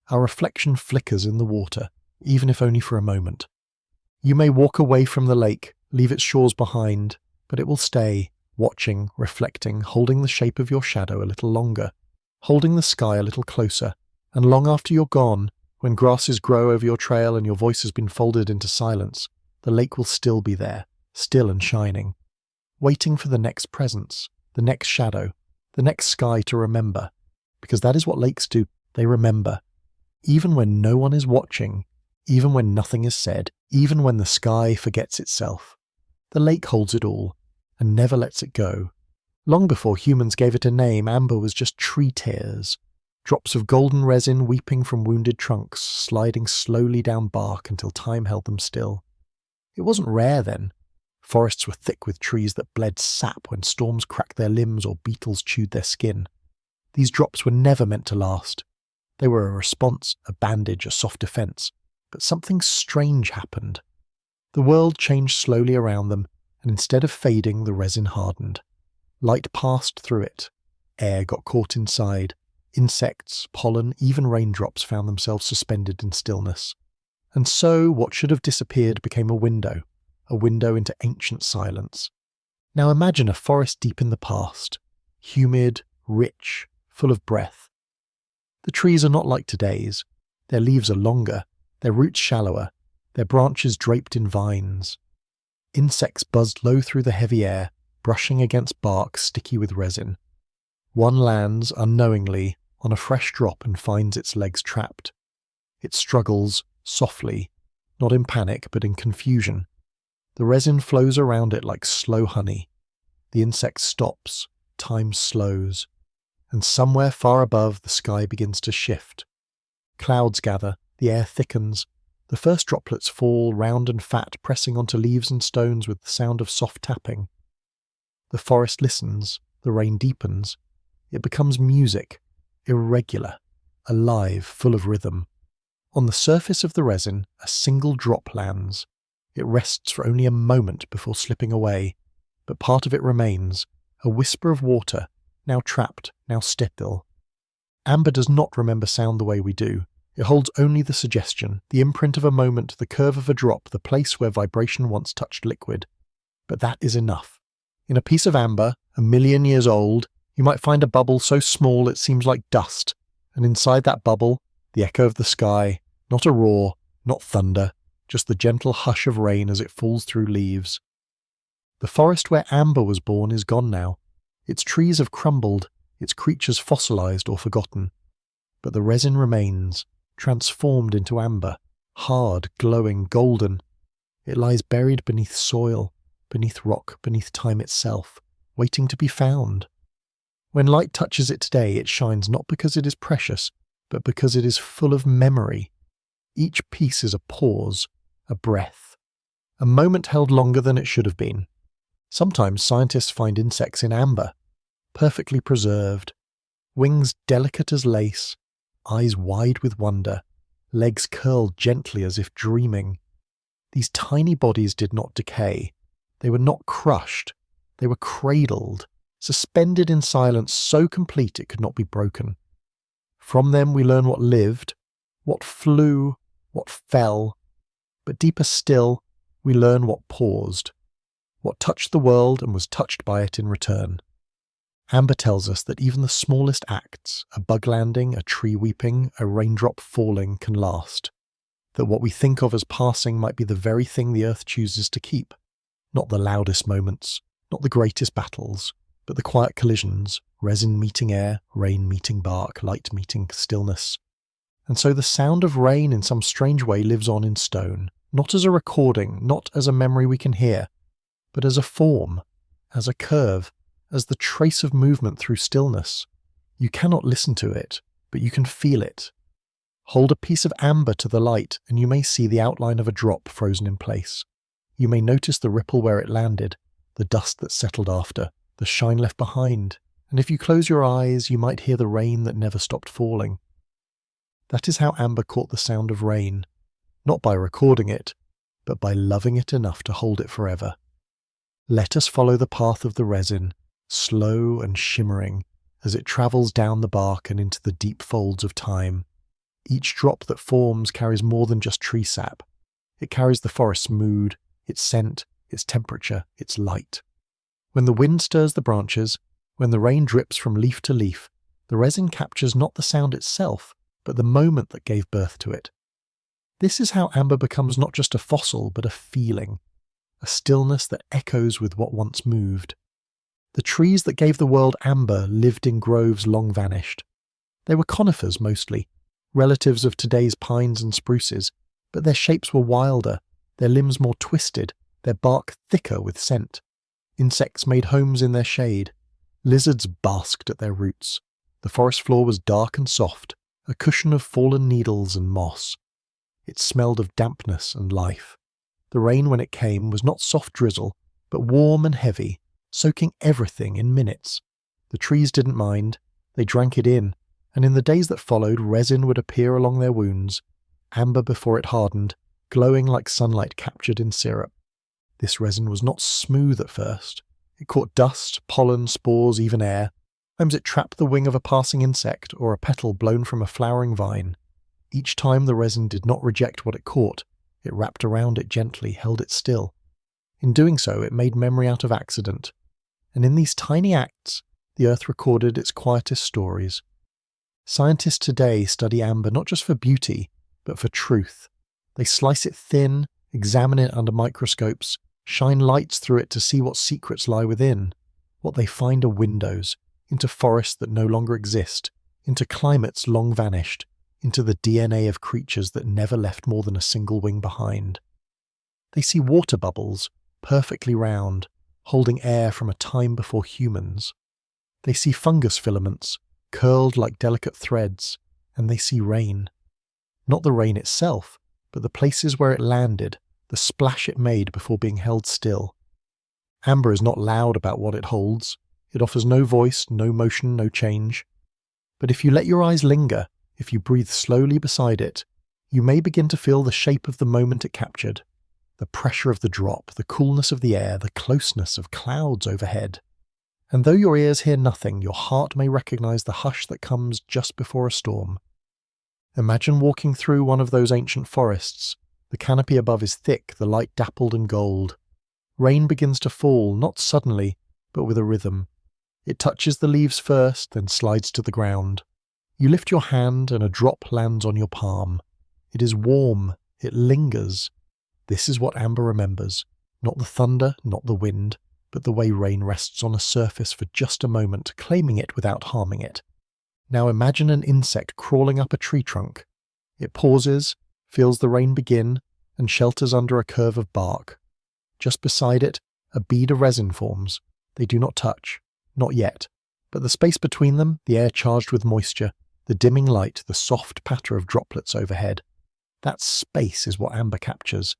Our reflection flickers in the water, even if only for a moment. You may walk away from the lake, leave its shores behind, but it will stay, watching, reflecting, holding the shape of your shadow a little longer, holding the sky a little closer, and long after you're gone, when grasses grow over your trail and your voice has been folded into silence, the lake will still be there, still and shining, waiting for the next presence, the next shadow, the next sky to remember, because that is what lakes do. They remember. Even when no one is watching, even when nothing is said, even when the sky forgets itself, the lake holds it all and never lets it go. Long before humans gave it a name, amber was just tree tears, drops of golden resin weeping from wounded trunks, sliding slowly down bark until time held them still. It wasn't rare then. Forests were thick with trees that bled sap when storms cracked their limbs or beetles chewed their skin. These drops were never meant to last. They were a response, a bandage, a soft defense. But something strange happened. The world changed slowly around them, and instead of fading, the resin hardened. Light passed through it. Air got caught inside. Insects, pollen, even raindrops found themselves suspended in stillness. And so what should have disappeared became a window into ancient silence. Now imagine a forest deep in the past, humid, rich, full of breath. The trees are not like today's. Their leaves are longer, their roots shallower, their branches draped in vines. Insects buzzed low through the heavy air, brushing against bark sticky with resin. One lands, unknowingly, on a fresh drop and finds its legs trapped. It struggles, softly, not in panic but in confusion. The resin flows around it like slow honey. The insect stops, time slows, and somewhere far above the sky begins to shift. Clouds gather, the air thickens. The first droplets fall, round and fat, pressing onto leaves and stones with the sound of soft tapping. The forest listens, the rain deepens. It becomes music, irregular, alive, full of rhythm. On the surface of the resin, a single drop lands. It rests for only a moment before slipping away, but part of it remains, a whisper of water, now trapped, now still. Amber does not remember sound the way we do. It holds only the suggestion, the imprint of a moment, the curve of a drop, the place where vibration once touched liquid. But that is enough. In a piece of amber, 1,000,000 years old, you might find a bubble so small it seems like dust, and inside that bubble, the echo of the sky, not a roar, not thunder, just the gentle hush of rain as it falls through leaves. The forest where amber was born is gone now. Its trees have crumbled, its creatures fossilized or forgotten. But the resin remains, transformed into amber, hard, glowing, golden. It lies buried beneath soil, beneath rock, beneath time itself, waiting to be found. When light touches it today, it shines not because it is precious, but because it is full of memory. Each piece is a pause, a breath, a moment held longer than it should have been. Sometimes scientists find insects in amber, perfectly preserved, wings delicate as lace, eyes wide with wonder, legs curled gently as if dreaming. These tiny bodies did not decay. They were not crushed. They were cradled, suspended in silence so complete it could not be broken. From them we learn what lived, what flew, what fell, but deeper still, we learn what paused, what touched the world and was touched by it in return. Amber tells us that even the smallest acts, a bug landing, a tree weeping, a raindrop falling, can last, that what we think of as passing might be the very thing the earth chooses to keep, not the loudest moments, not the greatest battles, but the quiet collisions, resin meeting air, rain meeting bark, light meeting stillness. And so the sound of rain in some strange way lives on in stone, not as a recording, not as a memory we can hear, but as a form, as a curve, as the trace of movement through stillness. You cannot listen to it, but you can feel it. Hold a piece of amber to the light and you may see the outline of a drop frozen in place. You may notice the ripple where it landed, the dust that settled after, the shine left behind, and if you close your eyes you might hear the rain that never stopped falling. That is how amber caught the sound of rain, not by recording it, but by loving it enough to hold it forever. Let us follow the path of the resin, slow and shimmering, as it travels down the bark and into the deep folds of time. Each drop that forms carries more than just tree sap. It carries the forest's mood, its scent, its temperature, its light. When the wind stirs the branches, when the rain drips from leaf to leaf, the resin captures not the sound itself, but the moment that gave birth to it. This is how amber becomes not just a fossil, but a feeling, a stillness that echoes with what once moved. The trees that gave the world amber lived in groves long vanished. They were conifers mostly, relatives of today's pines and spruces, but their shapes were wilder, their limbs more twisted, their bark thicker with scent. Insects made homes in their shade. Lizards basked at their roots. The forest floor was dark and soft, a cushion of fallen needles and moss. It smelled of dampness and life. The rain, when it came, was not soft drizzle, but warm and heavy, soaking everything in minutes. The trees didn't mind. They drank it in, and in the days that followed, resin would appear along their wounds, amber before it hardened, glowing like sunlight captured in syrup. This resin was not smooth at first. It caught dust, pollen, spores, even air. Sometimes it trapped the wing of a passing insect or a petal blown from a flowering vine. Each time the resin did not reject what it caught. It wrapped around it gently, held it still. In doing so, it made memory out of accident. And in these tiny acts, the earth recorded its quietest stories. Scientists today study amber not just for beauty, but for truth. They slice it thin, examine it under microscopes, shine lights through it to see what secrets lie within. What they find are windows, into forests that no longer exist, into climates long vanished, into the DNA of creatures that never left more than a single wing behind. They see water bubbles, perfectly round, holding air from a time before humans. They see fungus filaments, curled like delicate threads, and they see rain. Not the rain itself, but the places where it landed, the splash it made before being held still. Amber is not loud about what it holds. It offers no voice, no motion, no change. But if you let your eyes linger, if you breathe slowly beside it, you may begin to feel the shape of the moment it captured, the pressure of the drop, the coolness of the air, the closeness of clouds overhead. And though your ears hear nothing, your heart may recognize the hush that comes just before a storm. Imagine walking through one of those ancient forests. The canopy above is thick, the light dappled and gold. Rain begins to fall, not suddenly, but with a rhythm. It touches the leaves first, then slides to the ground. You lift your hand and a drop lands on your palm. It is warm, it lingers. This is what Amber remembers. Not the thunder, not the wind, but the way rain rests on a surface for just a moment, claiming it without harming it. Now imagine an insect crawling up a tree trunk. It pauses, feels the rain begin, and shelters under a curve of bark. Just beside it, a bead of resin forms. They do not touch, not yet, but the space between them, the air charged with moisture, the dimming light, the soft patter of droplets overhead. That space is what Amber captures.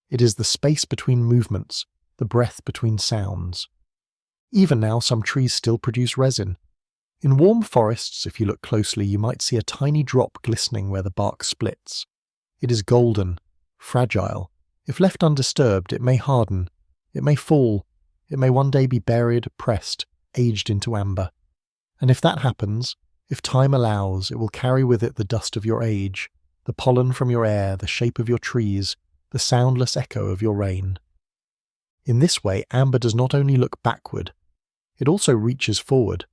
It is the space between movements, the breath between sounds. Even now, some trees still produce resin. In warm forests, if you look closely, you might see a tiny drop glistening where the bark splits. It is golden, fragile. If left undisturbed, it may harden, it may fall, it may one day be buried, pressed, aged into amber. And if that happens, if time allows, it will carry with it the dust of your age, the pollen from your air, the shape of your trees, the soundless echo of your rain. In this way, amber does not only look backward, it also reaches forward.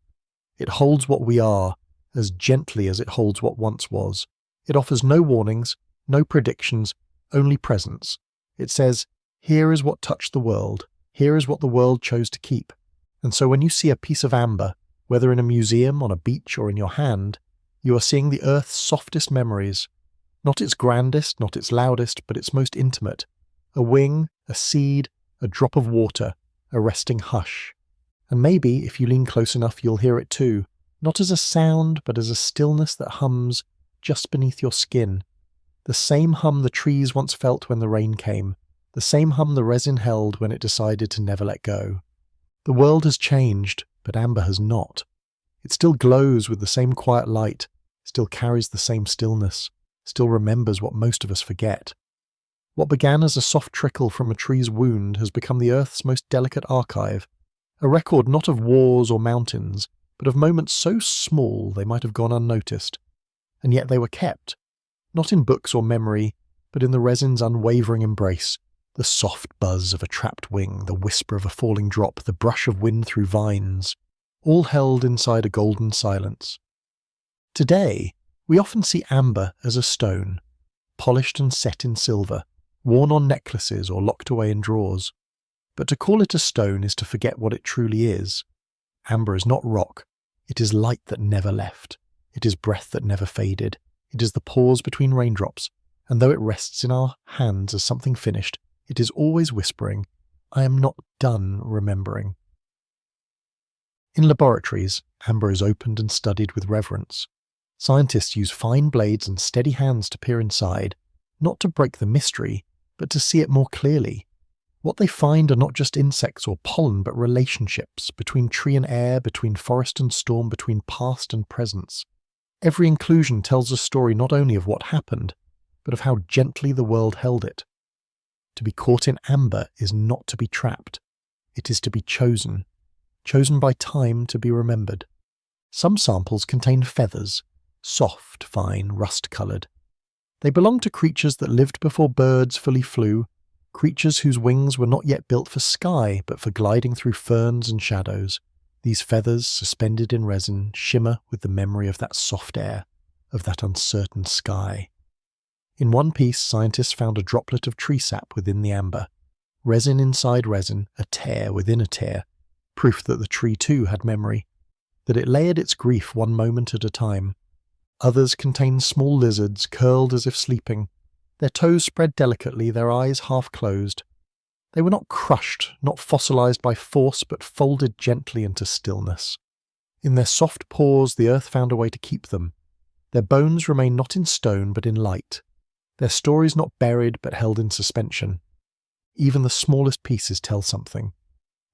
It holds what we are, as gently as it holds what once was. It offers no warnings, no predictions, only presence. It says, here is what touched the world, here is what the world chose to keep. And so when you see a piece of amber, whether in a museum, on a beach, or in your hand, you are seeing the earth's softest memories. Not its grandest, not its loudest, but its most intimate. A wing, a seed, a drop of water, a resting hush. And maybe, if you lean close enough, you'll hear it too, not as a sound, but as a stillness that hums just beneath your skin. The same hum the trees once felt when the rain came, the same hum the resin held when it decided to never let go. The world has changed, but amber has not. It still glows with the same quiet light, still carries the same stillness, still remembers what most of us forget. What began as a soft trickle from a tree's wound has become the earth's most delicate archive, a record not of wars or mountains, but of moments so small they might have gone unnoticed. And yet they were kept, not in books or memory, but in the resin's unwavering embrace, the soft buzz of a trapped wing, the whisper of a falling drop, the brush of wind through vines, all held inside a golden silence. Today, we often see amber as a stone, polished and set in silver, worn on necklaces or locked away in drawers. But to call it a stone is to forget what it truly is. Amber is not rock. It is light that never left. It is breath that never faded. It is the pause between raindrops, and though it rests in our hands as something finished, it is always whispering, I am not done remembering. In laboratories, amber is opened and studied with reverence. Scientists use fine blades and steady hands to peer inside, not to break the mystery, but to see it more clearly. What they find are not just insects or pollen, but relationships between tree and air, between forest and storm, between past and presence. Every inclusion tells a story not only of what happened, but of how gently the world held it. To be caught in amber is not to be trapped. It is to be chosen by time to be remembered. Some samples contain feathers, soft, fine, rust-coloured. They belong to creatures that lived before birds fully flew, creatures whose wings were not yet built for sky, but for gliding through ferns and shadows. These feathers, suspended in resin, shimmer with the memory of that soft air, of that uncertain sky. In one piece, scientists found a droplet of tree sap within the amber. Resin inside resin, a tear within a tear. Proof that the tree too had memory, that it layered its grief one moment at a time. Others contained small lizards, curled as if sleeping, their toes spread delicately, their eyes half closed. They were not crushed, not fossilized by force, but folded gently into stillness. In their soft paws, the earth found a way to keep them. Their bones remain not in stone but in light, their stories not buried but held in suspension. Even the smallest pieces tell something.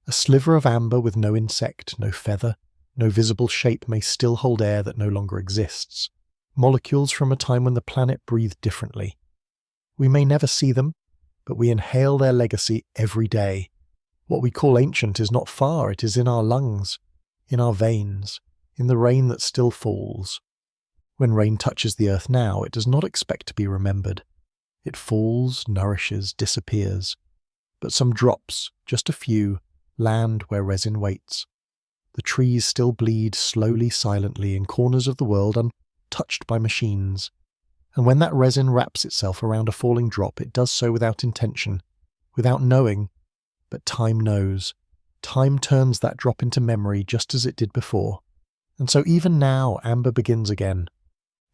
A sliver of amber with no insect, no feather, no visible shape may still hold air that no longer exists, molecules from a time when the planet breathed differently. We may never see them, but we inhale their legacy every day. What we call ancient is not far, it is in our lungs, in our veins, in the rain that still falls. When rain touches the earth now, it does not expect to be remembered. It falls, nourishes, disappears. But some drops, just a few, land where resin waits. The trees still bleed slowly, silently in corners of the world untouched by machines. And when that resin wraps itself around a falling drop, it does so without intention, without knowing, but time knows. Time turns that drop into memory just as it did before. And so even now, amber begins again.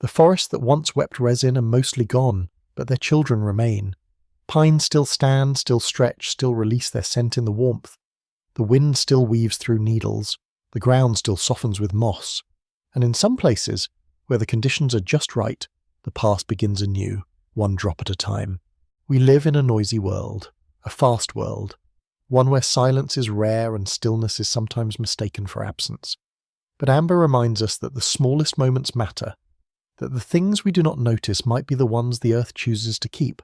The forests that once wept resin are mostly gone, but their children remain. Pines still stand, still stretch, still release their scent in the warmth. The wind still weaves through needles, the ground still softens with moss. And in some places, where the conditions are just right, the past begins anew, one drop at a time. We live in a noisy world, a fast world, one where silence is rare and stillness is sometimes mistaken for absence. But amber reminds us that the smallest moments matter, that the things we do not notice might be the ones the earth chooses to keep.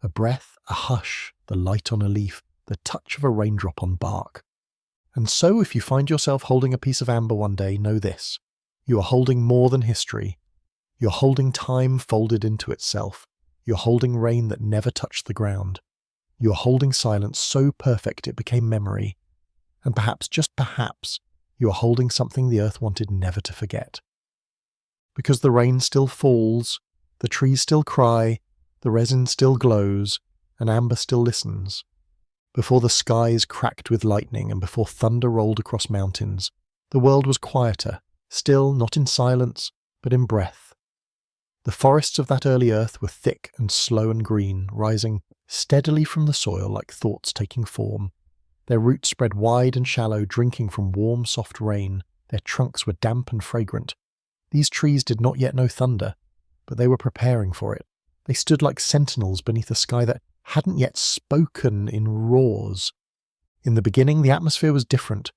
A breath, a hush, the light on a leaf, the touch of a raindrop on bark. And so if you find yourself holding a piece of amber one day, know this. You are holding more than history. You're holding time folded into itself. You're holding rain that never touched the ground. You're holding silence so perfect it became memory. And perhaps, just perhaps, you are holding something the earth wanted never to forget. Because the rain still falls, the trees still cry, the resin still glows, and amber still listens. Before the skies cracked with lightning and before thunder rolled across mountains, the world was quieter, still not in silence, but in breath. The forests of that early earth were thick and slow and green, rising steadily from the soil like thoughts taking form. Their roots spread wide and shallow, drinking from warm, soft rain. Their trunks were damp and fragrant. These trees did not yet know thunder, but they were preparing for it. They stood like sentinels beneath a sky that hadn't yet spoken in roars. In the beginning, the atmosphere was different.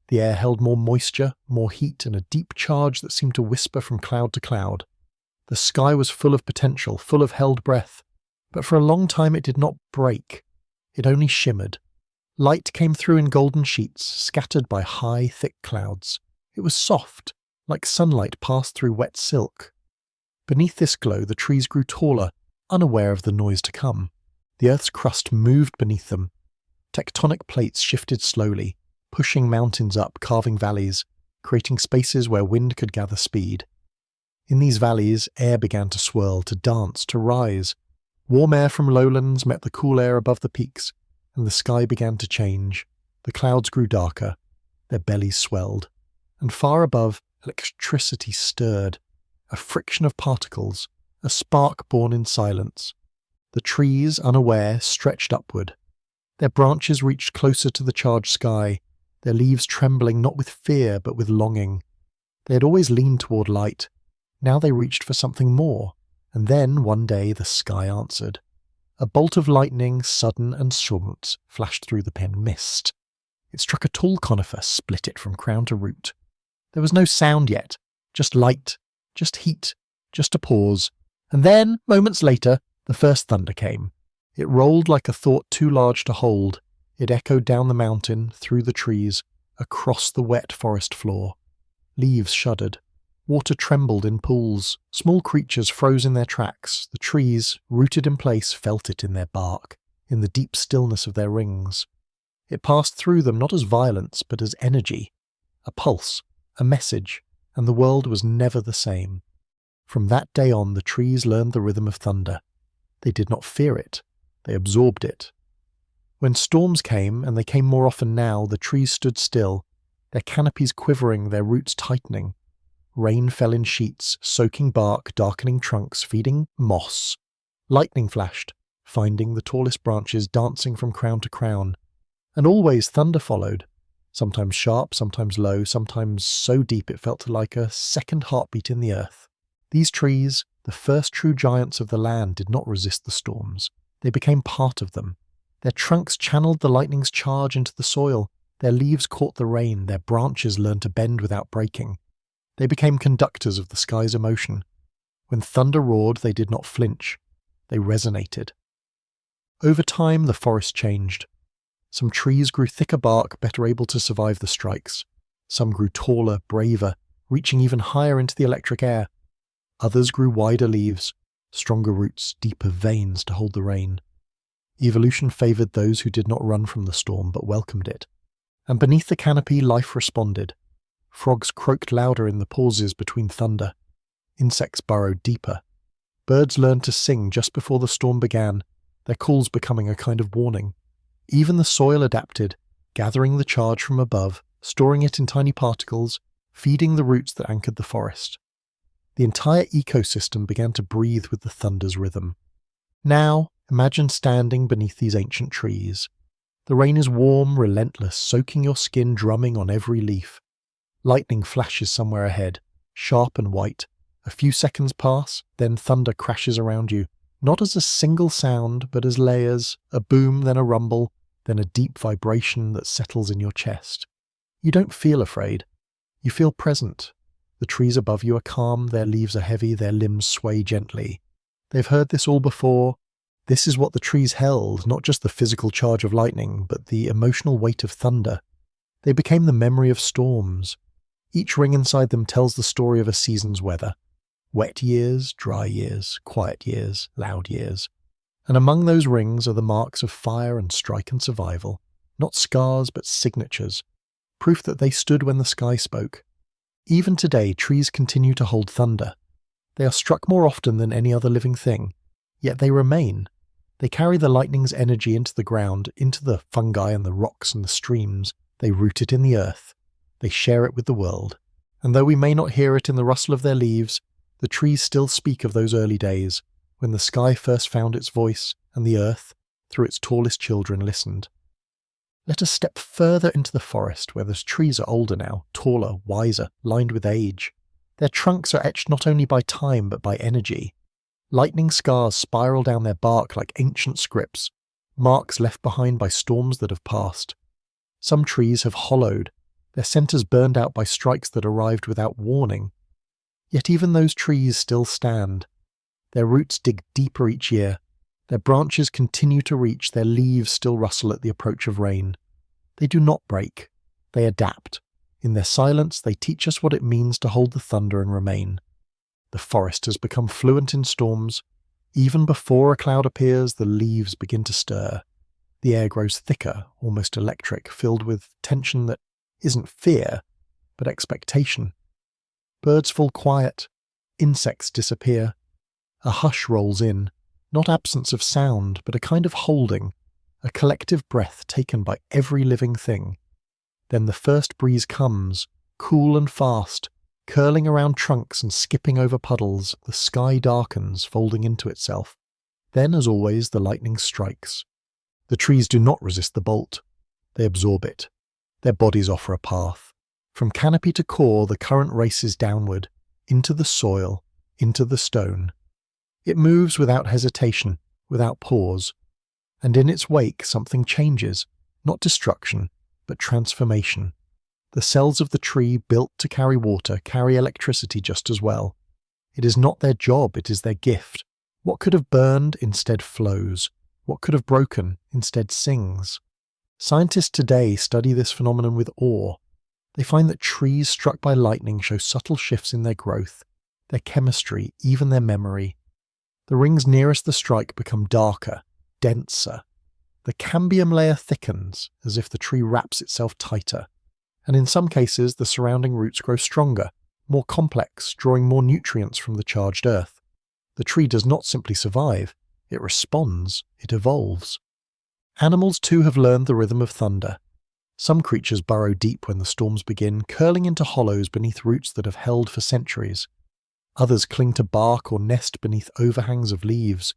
The air held more moisture, more heat, and a deep charge that seemed to whisper from cloud to cloud. The sky was full of potential, full of held breath, but for a long time it did not break. It only shimmered. Light came through in golden sheets, scattered by high, thick clouds. It was soft, like sunlight passed through wet silk. Beneath this glow, the trees grew taller, unaware of the noise to come. The earth's crust moved beneath them. Tectonic plates shifted slowly, pushing mountains up, carving valleys, creating spaces where wind could gather speed. In these valleys, air began to swirl, to dance, to rise. Warm air from lowlands met the cool air above the peaks, and the sky began to change. The clouds grew darker, their bellies swelled, and far above, electricity stirred, a friction of particles, a spark born in silence. The trees, unaware, stretched upward. Their branches reached closer to the charged sky, their leaves trembling not with fear but with longing. They had always leaned toward light. Now they reached for something more, and then, one day, the sky answered. A bolt of lightning, sudden and short, flashed through the pen mist. It struck a tall conifer, split it from crown to root. There was no sound yet, just light, just heat, just a pause. And then, moments later, the first thunder came. It rolled like a thought too large to hold. It echoed down the mountain, through the trees, across the wet forest floor. Leaves shuddered. Water trembled in pools. Small creatures froze in their tracks. The trees, rooted in place, felt it in their bark, in the deep stillness of their rings. It passed through them not as violence, but as energy, a pulse, a message, and the world was never the same. From that day on, the trees learned the rhythm of thunder. They did not fear it. They absorbed it. When storms came, and they came more often now, the trees stood still, their canopies quivering, their roots tightening. Rain fell in sheets, soaking bark, darkening trunks, feeding moss. Lightning flashed, finding the tallest branches, dancing from crown to crown. And always thunder followed, sometimes sharp, sometimes low, sometimes so deep it felt like a second heartbeat in the earth. These trees, the first true giants of the land, did not resist the storms. They became part of them. Their trunks channeled the lightning's charge into the soil, their leaves caught the rain, their branches learned to bend without breaking. They became conductors of the sky's emotion. When thunder roared, they did not flinch. They resonated. Over time, the forest changed. Some trees grew thicker bark, better able to survive the strikes. Some grew taller, braver, reaching even higher into the electric air. Others grew wider leaves, stronger roots, deeper veins to hold the rain. Evolution favoured those who did not run from the storm but welcomed it. And beneath the canopy, life responded. Frogs croaked louder in the pauses between thunder. Insects burrowed deeper. Birds learned to sing just before the storm began, their calls becoming a kind of warning. Even the soil adapted, gathering the charge from above, storing it in tiny particles, feeding the roots that anchored the forest. The entire ecosystem began to breathe with the thunder's rhythm. Now, imagine standing beneath these ancient trees. The rain is warm, relentless, soaking your skin, drumming on every leaf. Lightning flashes somewhere ahead, sharp and white. A few seconds pass, then thunder crashes around you, not as a single sound, but as layers, a boom, then a rumble, then a deep vibration that settles in your chest. You don't feel afraid. You feel present. The trees above you are calm, their leaves are heavy, their limbs sway gently. They've heard this all before. This is what the trees held, not just the physical charge of lightning, but the emotional weight of thunder. They became the memory of storms. Each ring inside them tells the story of a season's weather. Wet years, dry years, quiet years, loud years. And among those rings are the marks of fire and strike and survival. Not scars, but signatures. Proof that they stood when the sky spoke. Even today, trees continue to hold thunder. They are struck more often than any other living thing, yet they remain. They carry the lightning's energy into the ground, into the fungi and the rocks and the streams. They root it in the earth. They share it with the world. And though we may not hear it in the rustle of their leaves, the trees still speak of those early days, when the sky first found its voice, and the earth, through its tallest children, listened. Let us step further into the forest, where the trees are older now, taller, wiser, lined with age. Their trunks are etched not only by time, but by energy. Lightning scars spiral down their bark like ancient scripts, marks left behind by storms that have passed. Some trees have hollowed, their centres burned out by strikes that arrived without warning. Yet even those trees still stand. Their roots dig deeper each year. Their branches continue to reach, their leaves still rustle at the approach of rain. They do not break. They adapt. In their silence, they teach us what it means to hold the thunder and remain. The forest has become fluent in storms. Even before a cloud appears, the leaves begin to stir. The air grows thicker, almost electric, filled with tension that isn't fear, but expectation. Birds fall quiet. Insects disappear. A hush rolls in, not absence of sound, but a kind of holding, a collective breath taken by every living thing. Then the first breeze comes, cool and fast, curling around trunks and skipping over puddles. The sky darkens, folding into itself. Then, as always, the lightning strikes. The trees do not resist the bolt. They absorb it. Their bodies offer a path. From canopy to core, the current races downward, into the soil, into the stone. It moves without hesitation, without pause. And in its wake, something changes, not destruction, but transformation. The cells of the tree, built to carry water, carry electricity just as well. It is not their job, it is their gift. What could have burned instead flows. What could have broken instead sings. Scientists today study this phenomenon with awe. They find that trees struck by lightning show subtle shifts in their growth, their chemistry, even their memory. The rings nearest the strike become darker, denser. The cambium layer thickens, as if the tree wraps itself tighter. And in some cases, the surrounding roots grow stronger, more complex, drawing more nutrients from the charged earth. The tree does not simply survive, it responds, it evolves. Animals too have learned the rhythm of thunder. Some creatures burrow deep when the storms begin, curling into hollows beneath roots that have held for centuries. Others cling to bark or nest beneath overhangs of leaves,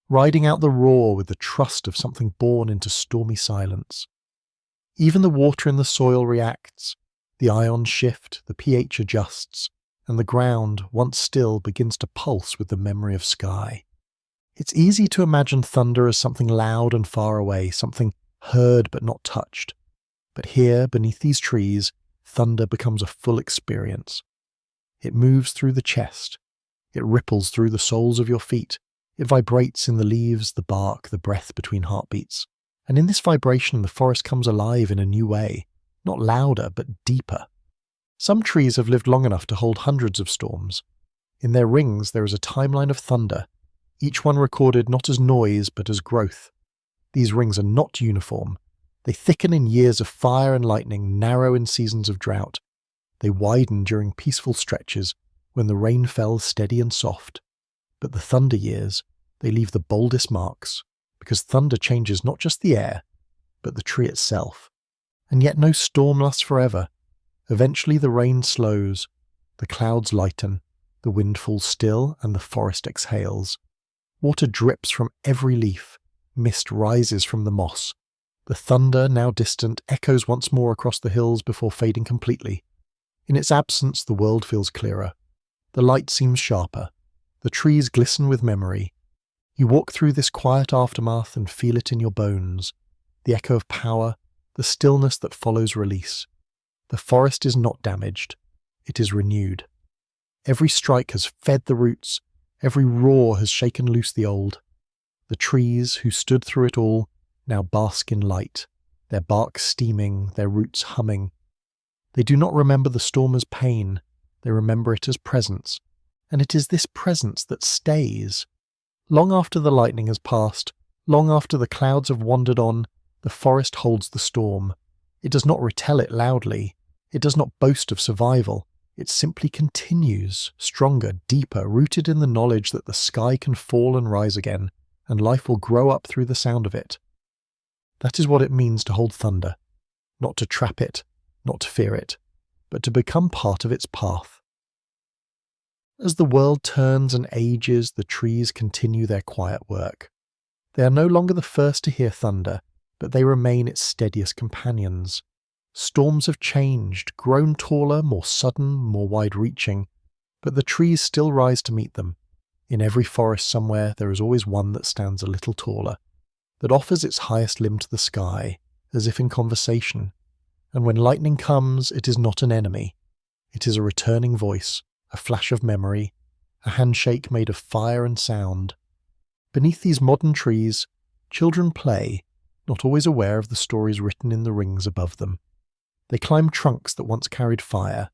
riding out the roar with the trust of something born into stormy silence. Even the water in the soil reacts. The ions shift, the pH adjusts, and the ground, once still, begins to pulse with the memory of sky. It's easy to imagine thunder as something loud and far away, something heard but not touched. But here, beneath these trees, thunder becomes a full experience. It moves through the chest. It ripples through the soles of your feet. It vibrates in the leaves, the bark, the breath between heartbeats. And in this vibration, the forest comes alive in a new way, not louder, but deeper. Some trees have lived long enough to hold hundreds of storms. In their rings, there is a timeline of thunder, each one recorded not as noise, but as growth. These rings are not uniform. They thicken in years of fire and lightning, narrow in seasons of drought. They widen during peaceful stretches, when the rain fell steady and soft. But the thunder years, they leave the boldest marks, because thunder changes not just the air, but the tree itself. And yet no storm lasts forever. Eventually the rain slows, the clouds lighten, the wind falls still, and the forest exhales. Water drips from every leaf, mist rises from the moss. The thunder, now distant, echoes once more across the hills before fading completely. In its absence, the world feels clearer. The light seems sharper. The trees glisten with memory. You walk through this quiet aftermath and feel it in your bones. The echo of power, the stillness that follows release. The forest is not damaged. It is renewed. Every strike has fed the roots. Every roar has shaken loose the old. The trees, who stood through it all, now bask in light, their bark steaming, their roots humming. They do not remember the storm as pain, they remember it as presence, and it is this presence that stays. Long after the lightning has passed, long after the clouds have wandered on, the forest holds the storm. It does not retell it loudly, it does not boast of survival, it simply continues, stronger, deeper, rooted in the knowledge that the sky can fall and rise again, and life will grow up through the sound of it. That is what it means to hold thunder, not to trap it, not to fear it, but to become part of its path. As the world turns and ages, the trees continue their quiet work. They are no longer the first to hear thunder, but they remain its steadiest companions. Storms have changed, grown taller, more sudden, more wide-reaching, but the trees still rise to meet them. In every forest somewhere there is always one that stands a little taller, that offers its highest limb to the sky, as if in conversation. And when lightning comes, it is not an enemy. It is a returning voice, a flash of memory, a handshake made of fire and sound. Beneath these modern trees, children play, not always aware of the stories written in the rings above them. They climb trunks that once carried fire.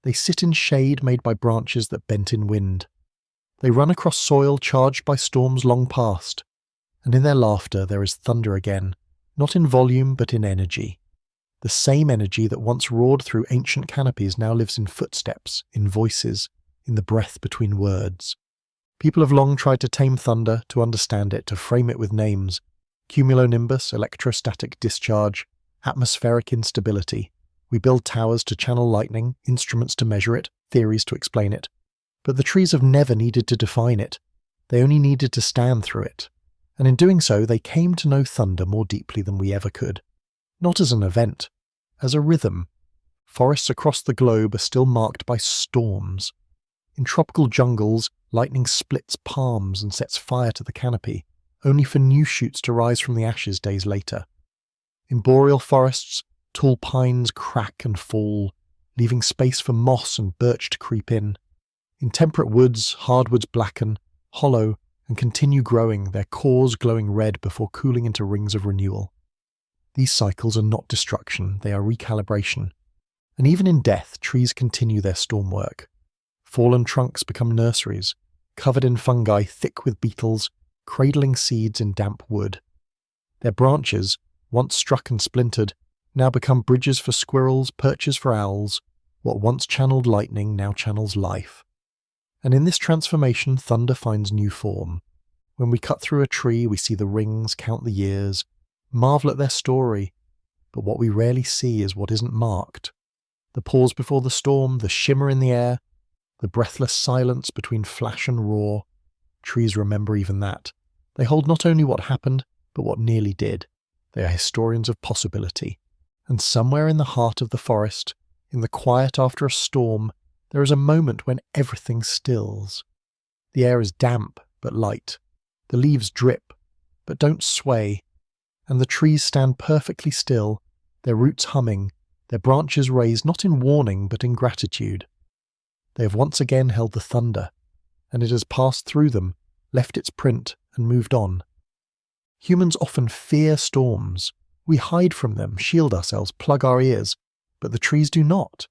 They sit in shade made by branches that bent in wind. They run across soil charged by storms long past. And in their laughter there is thunder again, not in volume but in energy. The same energy that once roared through ancient canopies now lives in footsteps, in voices, in the breath between words. People have long tried to tame thunder, to understand it, to frame it with names. Cumulonimbus, electrostatic discharge, atmospheric instability. We build towers to channel lightning, instruments to measure it, theories to explain it. But the trees have never needed to define it. They only needed to stand through it. And in doing so, they came to know thunder more deeply than we ever could. Not as an event, as a rhythm. Forests across the globe are still marked by storms. In tropical jungles, lightning splits palms and sets fire to the canopy, only for new shoots to rise from the ashes days later. In boreal forests, tall pines crack and fall, leaving space for moss and birch to creep in. In temperate woods, hardwoods blacken, hollow, and continue growing, their cores glowing red before cooling into rings of renewal. These cycles are not destruction, they are recalibration. And even in death, trees continue their storm work. Fallen trunks become nurseries, covered in fungi thick with beetles, cradling seeds in damp wood. Their branches, once struck and splintered, now become bridges for squirrels, perches for owls. What once channeled lightning now channels life. And in this transformation, thunder finds new form. When we cut through a tree, we see the rings, count the years, marvel at their story. But what we rarely see is what isn't marked. The pause before the storm, the shimmer in the air, the breathless silence between flash and roar. Trees remember even that. They hold not only what happened, but what nearly did. They are historians of possibility. And somewhere in the heart of the forest, in the quiet after a storm, There is a moment when everything stills. The air is damp but light. The leaves drip but don't sway. And the trees stand perfectly still, their roots humming, their branches raised not in warning but in gratitude. They have once again held the thunder, and it has passed through them, left its print, and moved on. Humans often fear storms. We hide from them, shield ourselves, plug our ears, but the trees do not.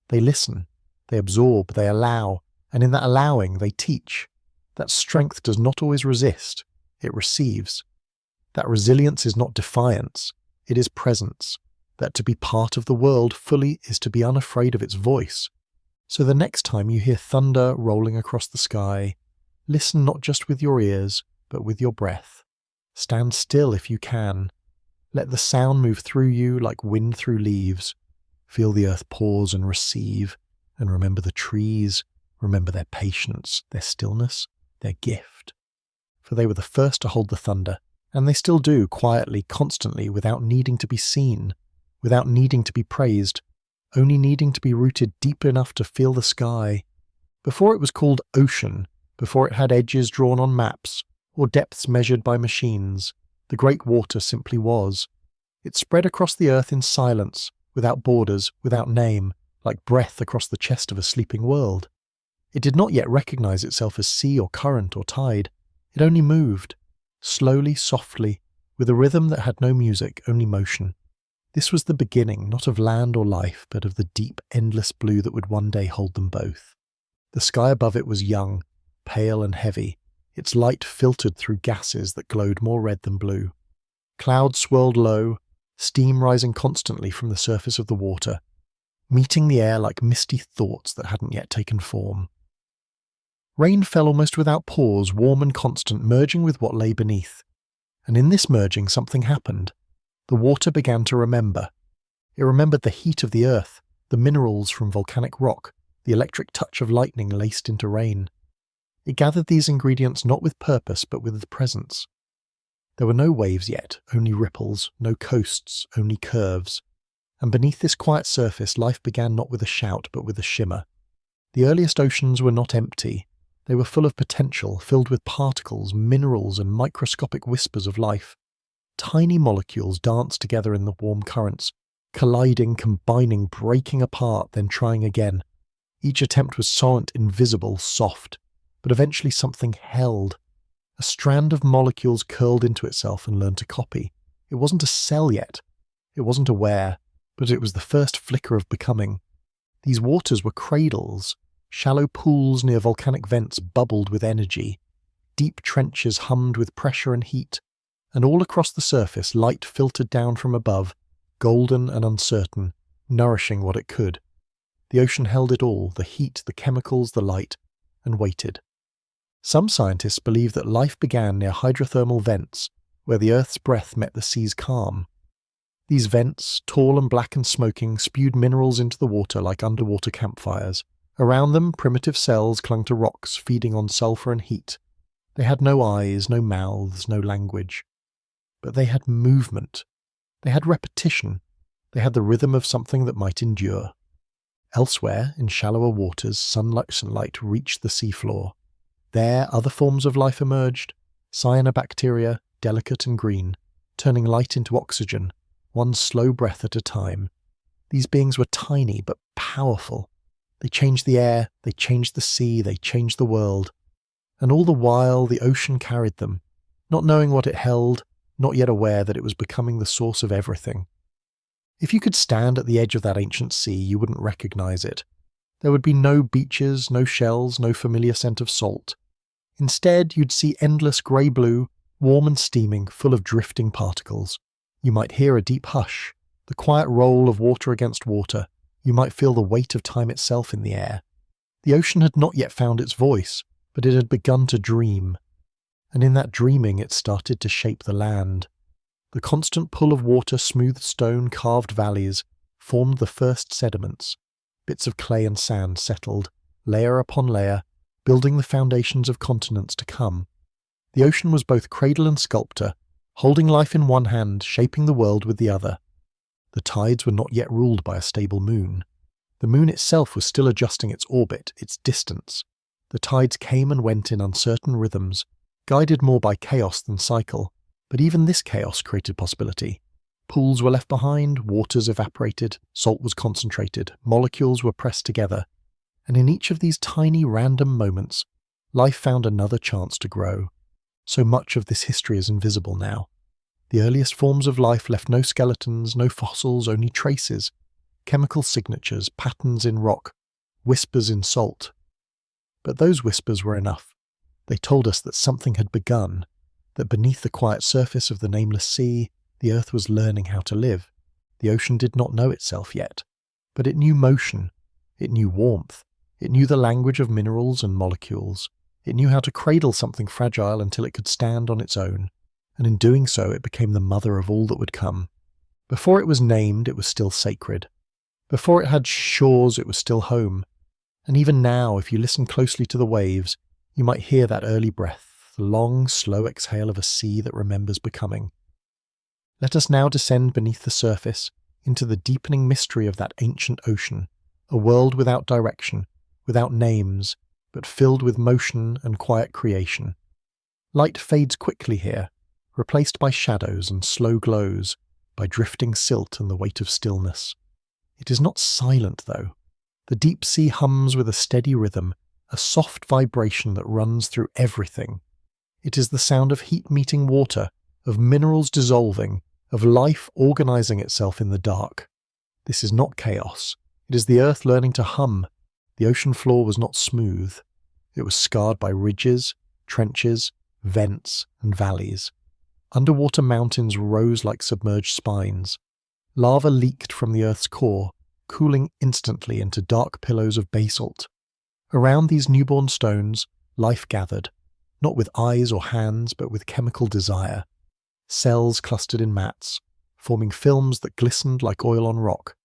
They listen, they absorb, they allow, and in that allowing they teach. That strength does not always resist, it receives. That resilience is not defiance, it is presence. That to be part of the world fully is to be unafraid of its voice. So the next time you hear thunder rolling across the sky, listen not just with your ears, but with your breath. Stand still if you can. Let the sound move through you like wind through leaves. Feel the earth pause and receive, and remember the trees, remember their patience, their stillness, their gift. For they were the first to hold the thunder, and they still do quietly, constantly, without needing to be seen, without needing to be praised, only needing to be rooted deep enough to feel the sky. Before it was called ocean, before it had edges drawn on maps, or depths measured by machines, the great water simply was. It spread across the earth in silence, without borders, without name, like breath across the chest of a sleeping world. It did not yet recognize itself as sea or current or tide. It only moved, slowly, softly, with a rhythm that had no music, only motion. This was the beginning, not of land or life, but of the deep, endless blue that would one day hold them both. The sky above it was young, pale and heavy, its light filtered through gases that glowed more red than blue. Clouds swirled low, steam rising constantly from the surface of the water, meeting the air like misty thoughts that hadn't yet taken form. Rain fell almost without pause, warm and constant, merging with what lay beneath. And in this merging something happened. The water began to remember. It remembered the heat of the earth, the minerals from volcanic rock, the electric touch of lightning laced into rain. It gathered these ingredients not with purpose but with presence. There were no waves yet, only ripples, no coasts, only curves. And beneath this quiet surface life began not with a shout but with a shimmer. The earliest oceans were not empty. They were full of potential, filled with particles, minerals and microscopic whispers of life. Tiny molecules danced together in the warm currents, colliding, combining, breaking apart, then trying again. Each attempt was soft, invisible, soft, but eventually something held. A strand of molecules curled into itself and learned to copy. It wasn't a cell yet. It wasn't aware, but it was the first flicker of becoming. These waters were cradles. Shallow pools near volcanic vents bubbled with energy. Deep trenches hummed with pressure and heat. And all across the surface light filtered down from above, golden and uncertain, nourishing what it could. The ocean held it all, the heat, the chemicals, the light, and waited. Some scientists believe that life began near hydrothermal vents, where the Earth's breath met the sea's calm. These vents, tall and black and smoking, spewed minerals into the water like underwater campfires. Around them, primitive cells clung to rocks, feeding on sulfur and heat. They had no eyes, no mouths, no language. But they had movement. They had repetition. They had the rhythm of something that might endure. Elsewhere, in shallower waters, sunlight reached the seafloor. There, other forms of life emerged, cyanobacteria, delicate and green, turning light into oxygen, one slow breath at a time. These beings were tiny but powerful. They changed the air, they changed the sea, they changed the world. And all the while, the ocean carried them, not knowing what it held, not yet aware that it was becoming the source of everything. If you could stand at the edge of that ancient sea, you wouldn't recognize it. There would be no beaches, no shells, no familiar scent of salt. Instead, you'd see endless grey-blue, warm and steaming, full of drifting particles. You might hear a deep hush, the quiet roll of water against water. You might feel the weight of time itself in the air. The ocean had not yet found its voice, but it had begun to dream. And in that dreaming it started to shape the land. The constant pull of water, smooth stone, carved valleys, formed the first sediments. Bits of clay and sand settled, layer upon layer, building the foundations of continents to come. The ocean was both cradle and sculptor, holding life in one hand, shaping the world with the other. The tides were not yet ruled by a stable moon. The moon itself was still adjusting its orbit, its distance. The tides came and went in uncertain rhythms, guided more by chaos than cycle, but even this chaos created possibility. Pools were left behind, waters evaporated, salt was concentrated, molecules were pressed together, and in each of these tiny random moments, life found another chance to grow. So much of this history is invisible now. The earliest forms of life left no skeletons, no fossils, only traces, chemical signatures, patterns in rock, whispers in salt. But those whispers were enough. They told us that something had begun, that beneath the quiet surface of the nameless sea, the earth was learning how to live. The ocean did not know itself yet, but it knew motion, it knew warmth, it knew the language of minerals and molecules. It knew how to cradle something fragile until it could stand on its own, and in doing so it became the mother of all that would come. Before it was named, it was still sacred. Before it had shores, it was still home. And even now, if you listen closely to the waves, you might hear that early breath, the long, slow exhale of a sea that remembers becoming. Let us now descend beneath the surface, into the deepening mystery of that ancient ocean, a world without direction, without names, but filled with motion and quiet creation. Light fades quickly here, replaced by shadows and slow glows, by drifting silt and the weight of stillness. It is not silent, though. The deep sea hums with a steady rhythm, a soft vibration that runs through everything. It is the sound of heat meeting water, of minerals dissolving, of life organizing itself in the dark. This is not chaos. It is the earth learning to hum. The ocean floor was not smooth. It was scarred by ridges, trenches, vents, and valleys. Underwater mountains rose like submerged spines. Lava leaked from the earth's core, cooling instantly into dark pillows of basalt. Around these newborn stones, life gathered, not with eyes or hands, but with chemical desire. Cells clustered in mats, forming films that glistened like oil on rock.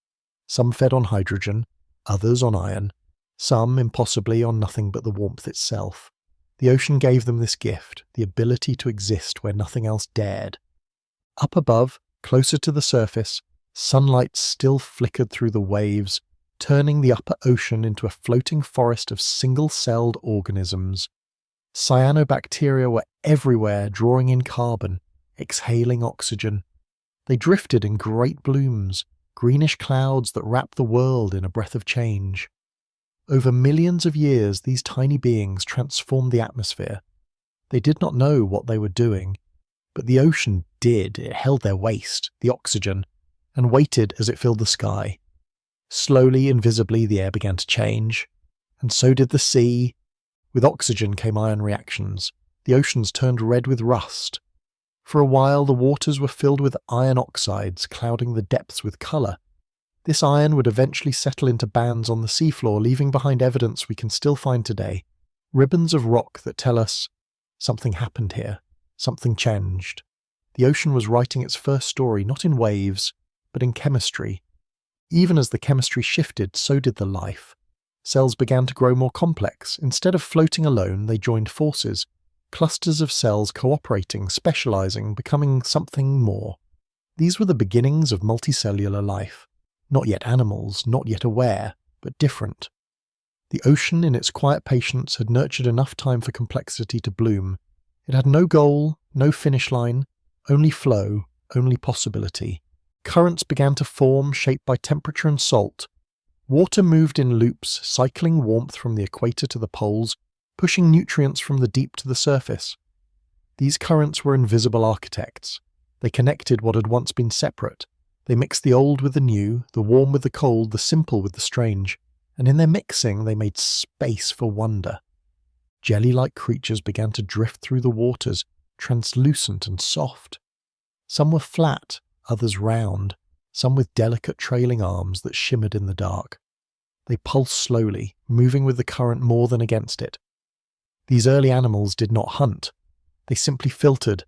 Some fed on hydrogen, others on iron, some, impossibly, on nothing but the warmth itself. The ocean gave them this gift, the ability to exist where nothing else dared. Up above, closer to the surface, sunlight still flickered through the waves, turning the upper ocean into a floating forest of single-celled organisms. Cyanobacteria were everywhere, drawing in carbon, exhaling oxygen. They drifted in great blooms, greenish clouds that wrapped the world in a breath of change. Over millions of years, these tiny beings transformed the atmosphere. They did not know what they were doing, but the ocean did. It held their waste, the oxygen, and waited as it filled the sky. Slowly, invisibly, the air began to change, and so did the sea. With oxygen came iron reactions. The oceans turned red with rust. For a while, the waters were filled with iron oxides, clouding the depths with colour. This iron would eventually settle into bands on the seafloor, leaving behind evidence we can still find today. Ribbons of rock that tell us something happened here, something changed. The ocean was writing its first story, not in waves, but in chemistry. Even as the chemistry shifted, so did the life. Cells began to grow more complex. Instead of floating alone, they joined forces. Clusters of cells cooperating, specializing, becoming something more. These were the beginnings of multicellular life. Not yet animals, not yet aware, but different. The ocean, in its quiet patience, had nurtured enough time for complexity to bloom. It had no goal, no finish line, only flow, only possibility. Currents began to form, shaped by temperature and salt. Water moved in loops, cycling warmth from the equator to the poles, pushing nutrients from the deep to the surface. These currents were invisible architects. They connected what had once been separate. They mixed the old with the new, the warm with the cold, the simple with the strange, and in their mixing they made space for wonder. Jelly-like creatures began to drift through the waters, translucent and soft. Some were flat, others round, some with delicate trailing arms that shimmered in the dark. They pulsed slowly, moving with the current more than against it. These early animals did not hunt. They simply filtered.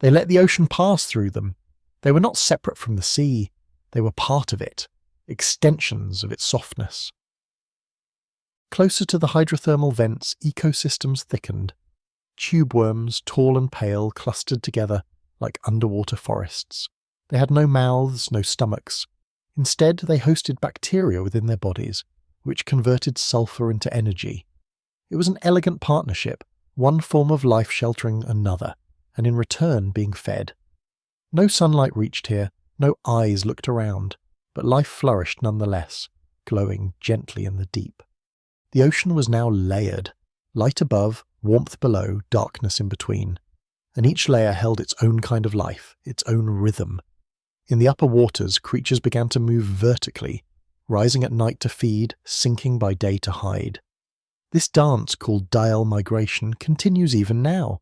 They let the ocean pass through them. They were not separate from the sea. They were part of it, extensions of its softness. Closer to the hydrothermal vents, ecosystems thickened. Tube worms, tall and pale, clustered together like underwater forests. They had no mouths, no stomachs. Instead, they hosted bacteria within their bodies, which converted sulfur into energy. It was an elegant partnership, one form of life sheltering another, and in return being fed. No sunlight reached here, no eyes looked around, but life flourished nonetheless, glowing gently in the deep. The ocean was now layered, light above, warmth below, darkness in between, and each layer held its own kind of life, its own rhythm. In the upper waters, creatures began to move vertically, rising at night to feed, sinking by day to hide. This dance, called diel migration, continues even now.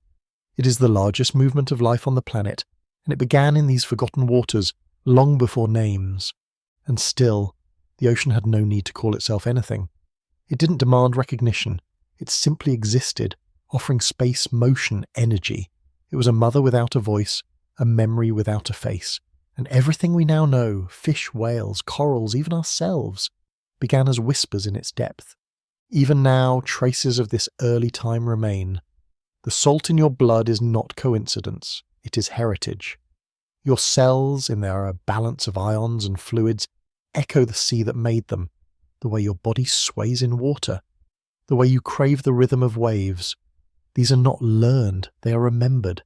It is the largest movement of life on the planet, and it began in these forgotten waters long before names. And still, the ocean had no need to call itself anything. It didn't demand recognition. It simply existed, offering space, motion, energy. It was a mother without a voice, a memory without a face. And everything we now know, fish, whales, corals, even ourselves, began as whispers in its depth. Even now, traces of this early time remain. The salt in your blood is not coincidence, it is heritage. Your cells, in their balance of ions and fluids, echo the sea that made them, the way your body sways in water, the way you crave the rhythm of waves. These are not learned, they are remembered.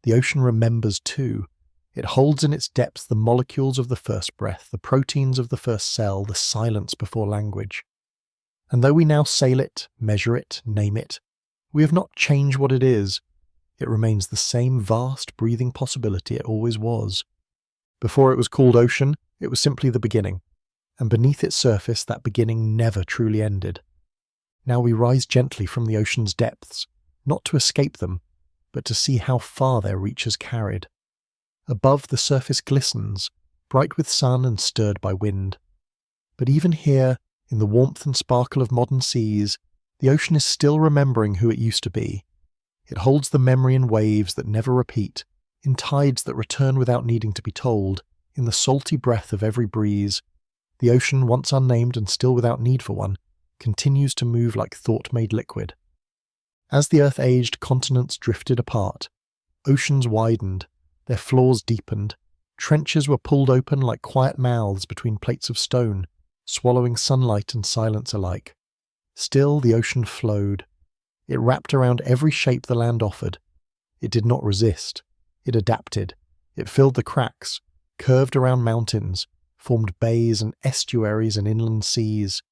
The ocean remembers too. It holds in its depths the molecules of the first breath, the proteins of the first cell, the silence before language. And though we now sail it, measure it, name it, we have not changed what it is. It remains the same vast breathing possibility it always was. Before it was called ocean, it was simply the beginning, and beneath its surface that beginning never truly ended. Now we rise gently from the ocean's depths, not to escape them, but to see how far their reach has carried. Above, the surface glistens, bright with sun and stirred by wind. But even here, in the warmth and sparkle of modern seas, the ocean is still remembering who it used to be. It holds the memory in waves that never repeat, in tides that return without needing to be told, in the salty breath of every breeze. The ocean, once unnamed and still without need for one, continues to move like thought made liquid. As the earth aged, continents drifted apart. Oceans widened, their floors deepened, trenches were pulled open like quiet mouths between plates of stone, swallowing sunlight and silence alike. Still the ocean flowed. It wrapped around every shape the land offered. It did not resist. It adapted. It filled the cracks, curved around mountains, formed bays and estuaries and inland seas.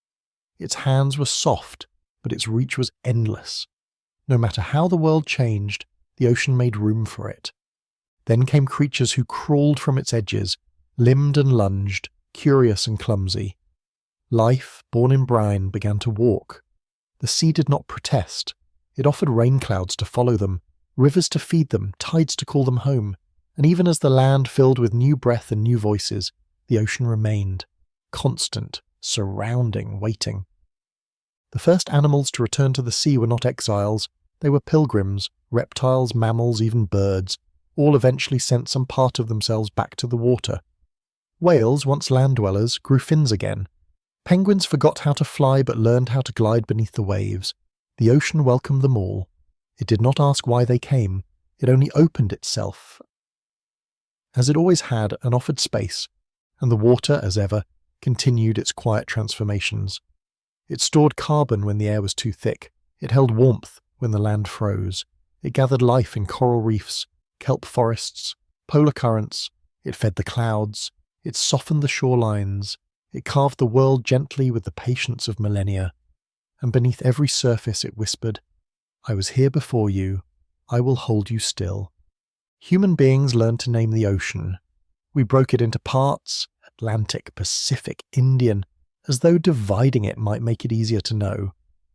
Its hands were soft, but its reach was endless. No matter how the world changed, the ocean made room for it. Then came creatures who crawled from its edges, limbed and lunged, curious and clumsy. Life, born in brine, began to walk. The sea did not protest. It offered rain clouds to follow them, rivers to feed them, tides to call them home. And even as the land filled with new breath and new voices, the ocean remained, constant, surrounding, waiting. The first animals to return to the sea were not exiles. They were pilgrims, reptiles, mammals, even birds. All eventually sent some part of themselves back to the water. Whales, once land dwellers, grew fins again. Penguins forgot how to fly but learned how to glide beneath the waves. The ocean welcomed them all. It did not ask why they came. It only opened itself, as it always had, and offered space. And the water, as ever, continued its quiet transformations. It stored carbon when the air was too thick. It held warmth when the land froze. It gathered life in coral reefs, kelp forests, polar currents. It fed the clouds. It softened the shorelines. It carved the world gently with the patience of millennia. And beneath every surface it whispered, "I was here before you. I will hold you still." Human beings learned to name the ocean. We broke it into parts, Atlantic, Pacific, Indian, as though dividing it might make it easier to know.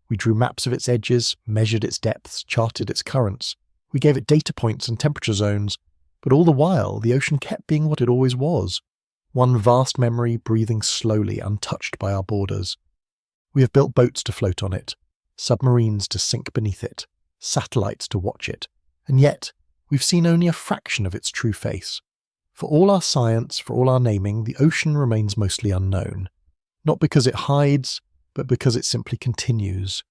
We drew maps of its edges, measured its depths, charted its currents. We gave it data points and temperature zones, but all the while the ocean kept being what it always was. One vast memory breathing slowly, untouched by our borders. We have built boats to float on it, submarines to sink beneath it, satellites to watch it, and yet we've seen only a fraction of its true face. For all our science, for all our naming, the ocean remains mostly unknown. Not because it hides, but because it simply continues.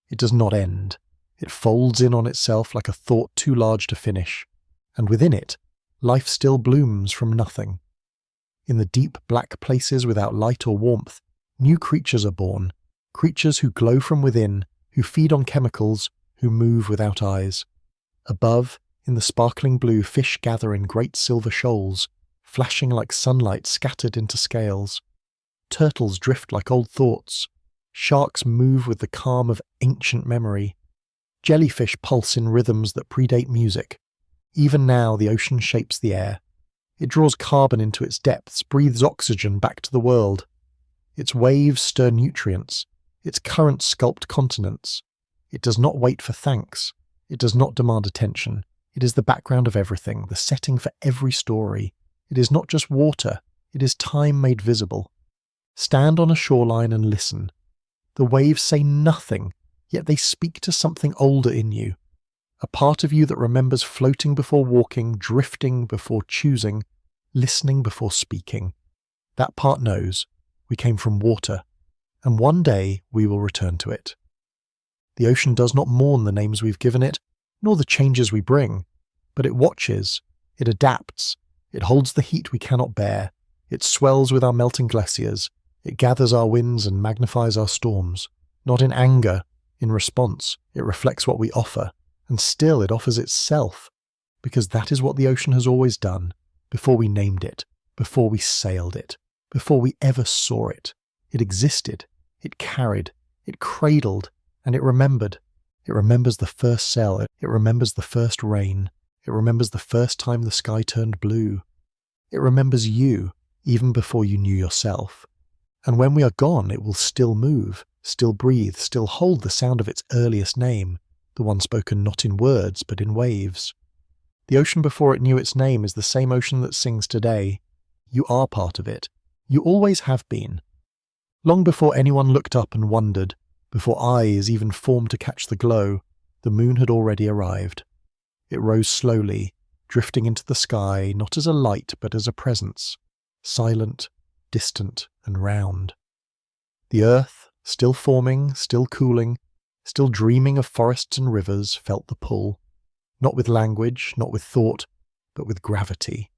It does not end. It folds in on itself like a thought too large to finish, and within it, life still blooms from nothing. In the deep black places without light or warmth, new creatures are born, creatures who glow from within, who feed on chemicals, who move without eyes. Above, in the sparkling blue, fish gather in great silver shoals, flashing like sunlight scattered into scales. Turtles drift like old thoughts. Sharks move with the calm of ancient memory. Jellyfish pulse in rhythms that predate music. Even now the ocean shapes the air. It draws carbon into its depths, breathes oxygen back to the world. Its waves stir nutrients. Its currents sculpt continents. It does not wait for thanks. It does not demand attention. It is the background of everything, the setting for every story. It is not just water. It is time made visible. Stand on a shoreline and listen. The waves say nothing, yet they speak to something older in you. A part of you that remembers floating before walking, drifting before choosing, listening before speaking. That part knows we came from water, and one day we will return to it. The ocean does not mourn the names we've given it, nor the changes we bring, but it watches, it adapts, it holds the heat we cannot bear, it swells with our melting glaciers, it gathers our winds and magnifies our storms. Not in anger, in response, it reflects what we offer, and still it offers itself, because that is what the ocean has always done, before we named it, before we sailed it, before we ever saw it. It existed, it carried, it cradled, and it remembered. It remembers the first cell, it remembers the first rain, it remembers the first time the sky turned blue. It remembers you, even before you knew yourself. And when we are gone, it will still move, still breathe, still hold the sound of its earliest name, the one spoken not in words but in waves. The ocean before it knew its name is the same ocean that sings today. You are part of it. You always have been. Long before anyone looked up and wondered, before eyes even formed to catch the glow, the moon had already arrived. It rose slowly, drifting into the sky not as a light but as a presence, silent, distant and round. The earth, still forming, still cooling, still dreaming of forests and rivers, felt the pull, not with language, not with thought, but with gravity.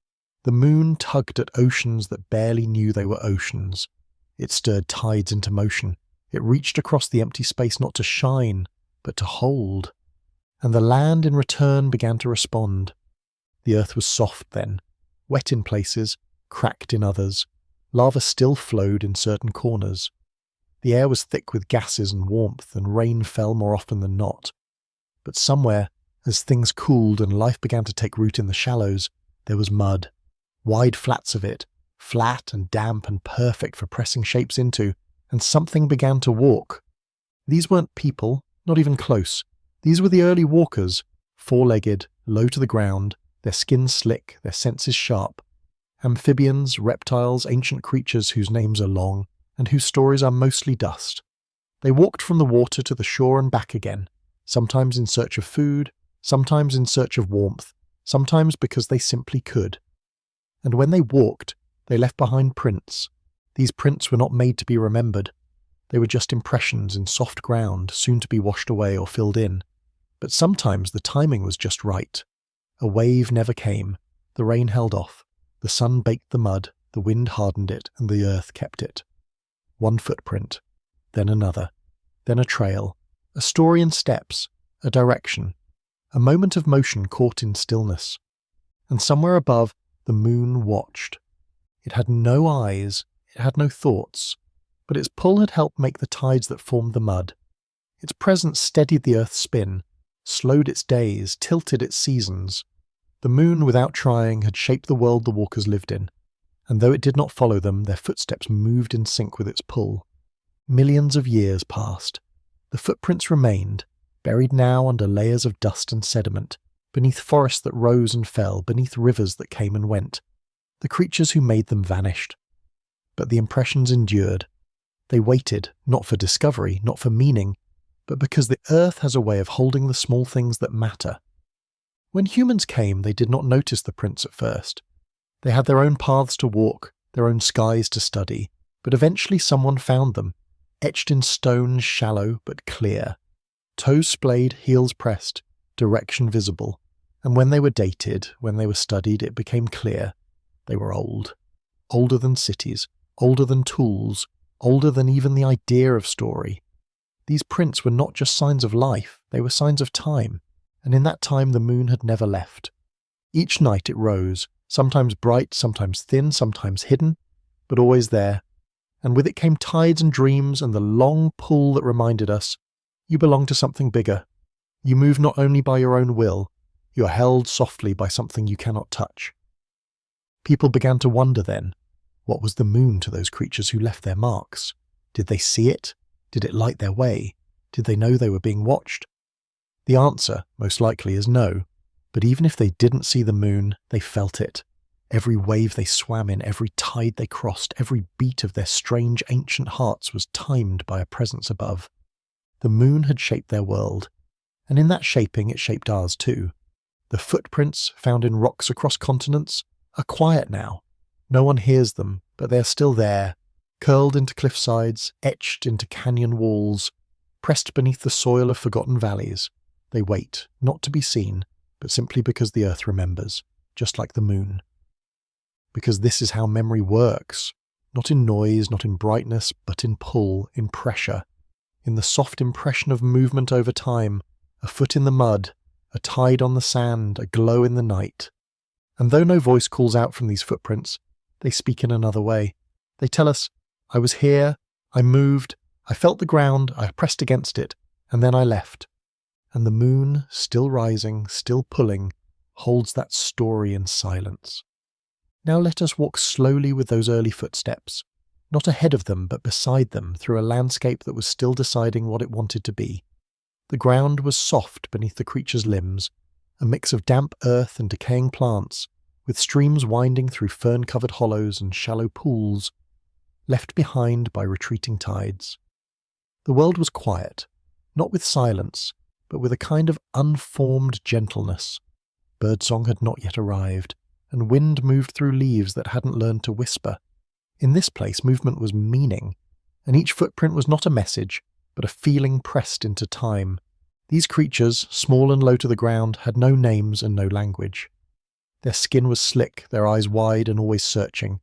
The moon tugged at oceans that barely knew they were oceans. It stirred tides into motion. It reached across the empty space not to shine, but to hold. And the land in return began to respond. The earth was soft then, wet in places, cracked in others. Lava still flowed in certain corners. The air was thick with gases and warmth, and rain fell more often than not. But somewhere, as things cooled and life began to take root in the shallows, there was mud. Wide flats of it, flat and damp and perfect for pressing shapes into, and something began to walk. These weren't people, not even close. These were the early walkers, four-legged, low to the ground, their skin slick, their senses sharp. Amphibians, reptiles, ancient creatures whose names are long, and whose stories are mostly dust. They walked from the water to the shore and back again, sometimes in search of food, sometimes in search of warmth, sometimes because they simply could. And when they walked, they left behind prints. These prints were not made to be remembered. They were just impressions in soft ground, soon to be washed away or filled in. But sometimes the timing was just right. A wave never came. The rain held off. The sun baked the mud, the wind hardened it, and the earth kept it. One footprint, then another, then a trail, a story in steps, a direction, a moment of motion caught in stillness. And somewhere above, the moon watched. It had no eyes, it had no thoughts, but its pull had helped make the tides that formed the mud. Its presence steadied the earth's spin, slowed its days, tilted its seasons. The moon, without trying, had shaped the world the walkers lived in, and though it did not follow them, their footsteps moved in sync with its pull. Millions of years passed. The footprints remained, buried now under layers of dust and sediment, beneath forests that rose and fell, beneath rivers that came and went. The creatures who made them vanished. But the impressions endured. They waited, not for discovery, not for meaning, but because the earth has a way of holding the small things that matter. When humans came, they did not notice the prints at first. They had their own paths to walk, their own skies to study, but eventually someone found them, etched in stone, shallow but clear. Toes splayed, heels pressed, direction visible, and when they were dated, when they were studied, it became clear. They were old. older than cities, older than tools, older than even the idea of story. These prints were not just signs of life, they were signs of time, and in that time the moon had never left. Each night it rose, sometimes bright, sometimes thin, sometimes hidden, but always there, and with it came tides and dreams and the long pull that reminded us, you belong to something bigger. You move not only by your own will, you are held softly by something you cannot touch. People began to wonder then, what was the moon to those creatures who left their marks? Did they see it? Did it light their way? Did they know they were being watched? The answer, most likely, is no. But even if they didn't see the moon, they felt it. Every wave they swam in, every tide they crossed, every beat of their strange ancient hearts was timed by a presence above. The moon had shaped their world, and in that shaping it shaped ours too. The footprints found in rocks across continents are quiet now. No one hears them, but they are still there, curled into cliff sides, etched into canyon walls, pressed beneath the soil of forgotten valleys. They wait, not to be seen, but simply because the earth remembers, just like the moon. Because this is how memory works, not in noise, not in brightness, but in pull, in pressure, in the soft impression of movement over time, a foot in the mud, a tide on the sand, a glow in the night. And though no voice calls out from these footprints, they speak in another way. They tell us, I was here, I moved, I felt the ground, I pressed against it, and then I left. And the moon, still rising, still pulling, holds that story in silence. Now let us walk slowly with those early footsteps, not ahead of them but beside them through a landscape that was still deciding what it wanted to be. The ground was soft beneath the creature's limbs, a mix of damp earth and decaying plants, with streams winding through fern-covered hollows and shallow pools, left behind by retreating tides. The world was quiet, not with silence, but with a kind of unformed gentleness. Birdsong had not yet arrived, and wind moved through leaves that hadn't learned to whisper. In this place movement was meaning, and each footprint was not a message, but a feeling pressed into time. These creatures, small and low to the ground, had no names and no language. Their skin was slick, their eyes wide and always searching.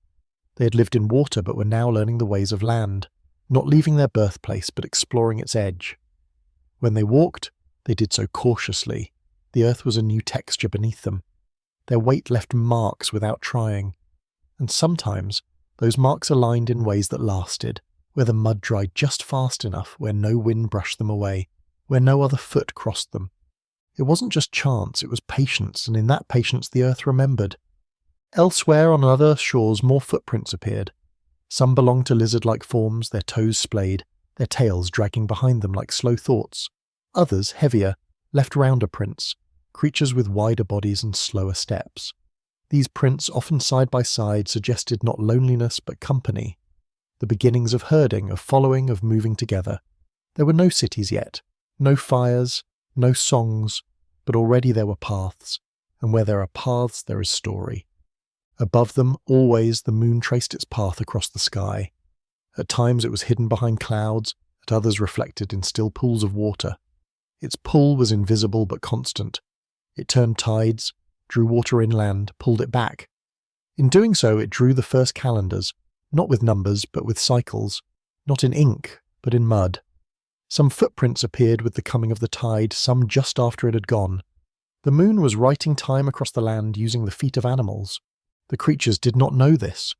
They had lived in water but were now learning the ways of land, not leaving their birthplace but exploring its edge. When they walked, they did so cautiously. The earth was a new texture beneath them. Their weight left marks without trying, and sometimes those marks aligned in ways that lasted, where the mud dried just fast enough, where no wind brushed them away, where no other foot crossed them. It wasn't just chance, it was patience, and in that patience the earth remembered. Elsewhere on other shores more footprints appeared. Some belonged to lizard-like forms, their toes splayed, their tails dragging behind them like slow thoughts. Others, heavier, left rounder prints, creatures with wider bodies and slower steps. These prints, often side by side, suggested not loneliness but company, the beginnings of herding, of following, of moving together. There were no cities yet, no fires, no songs, but already there were paths, and where there are paths there is story. Above them, always, the moon traced its path across the sky. At times it was hidden behind clouds, at others reflected in still pools of water. Its pull was invisible but constant. It turned tides, drew water inland, pulled it back. In doing so, it drew the first calendars, not with numbers but with cycles, not in ink but in mud. Some footprints appeared with the coming of the tide, some just after it had gone. The moon was writing time across the land using the feet of animals. The creatures did not know this,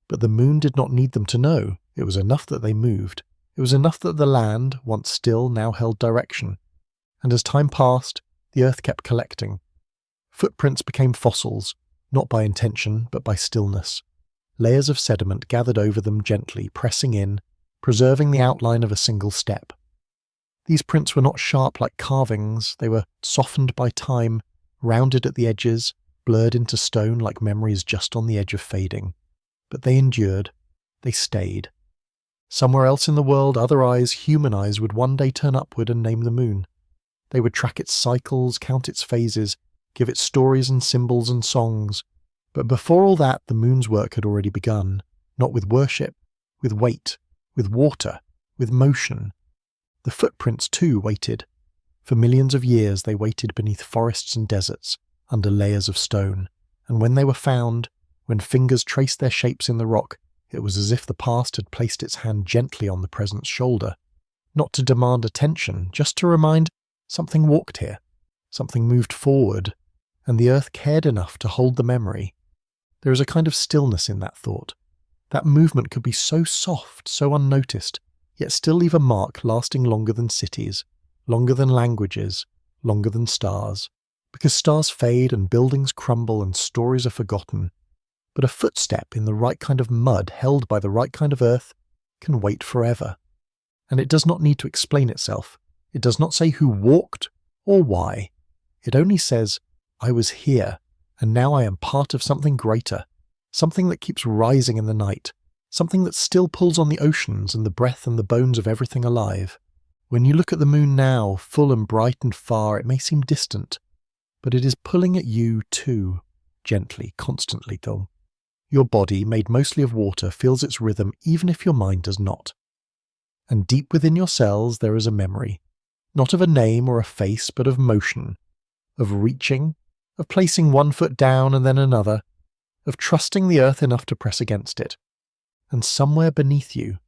but the moon did not need them to know. It was enough that they moved. It was enough that the land, once still, now held direction. And as time passed, the earth kept collecting. Footprints became fossils, not by intention, but by stillness. Layers of sediment gathered over them gently, pressing in, preserving the outline of a single step. These prints were not sharp like carvings, they were softened by time, rounded at the edges, blurred into stone like memories just on the edge of fading. But they endured. They stayed. Somewhere else in the world, other eyes, human eyes, would one day turn upward and name the moon. They would track its cycles, count its phases, give it stories and symbols and songs. But before all that, the moon's work had already begun, not with worship, with weight, with water, with motion. The footprints, too, waited. For millions of years they waited beneath forests and deserts, under layers of stone, and when they were found, When fingers traced their shapes in the rock, it was as if the past had placed its hand gently on the present's shoulder, not to demand attention, just to remind something walked here, something moved forward, and the earth cared enough to hold the memory. There is a kind of stillness in that thought. That movement could be so soft, so unnoticed, yet still leave a mark lasting longer than cities, longer than languages, longer than stars. Because stars fade and buildings crumble and stories are forgotten. But a footstep in the right kind of mud held by the right kind of earth can wait forever. And it does not need to explain itself. It does not say who walked or why. It only says, I was here, and now I am part of something greater, something that keeps rising in the night, something that still pulls on the oceans and the breath and the bones of everything alive. When you look at the moon now, full and bright and far, it may seem distant, but it is pulling at you too, gently, constantly though. Your body, made mostly of water, feels its rhythm even if your mind does not. And deep within your cells there is a memory, not of a name or a face, but of motion, of reaching, of placing one foot down and then another, of trusting the earth enough to press against it. And somewhere beneath you,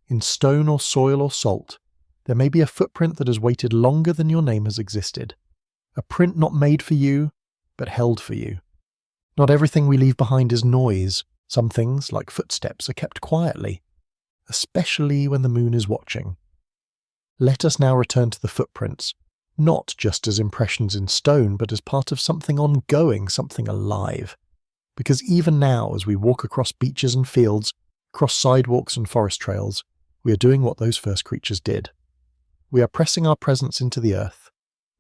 in stone or soil or salt, there may be a footprint that has waited longer than your name has existed, a print not made for you, but held for you. Not everything we leave behind is noise. Some things, like footsteps, are kept quietly, especially when the moon is watching. Let us now return to the footprints, not just as impressions in stone, but as part of something ongoing, something alive. Because even now, as we walk across beaches and fields, across sidewalks and forest trails, we are doing what those first creatures did. We are pressing our presence into the earth.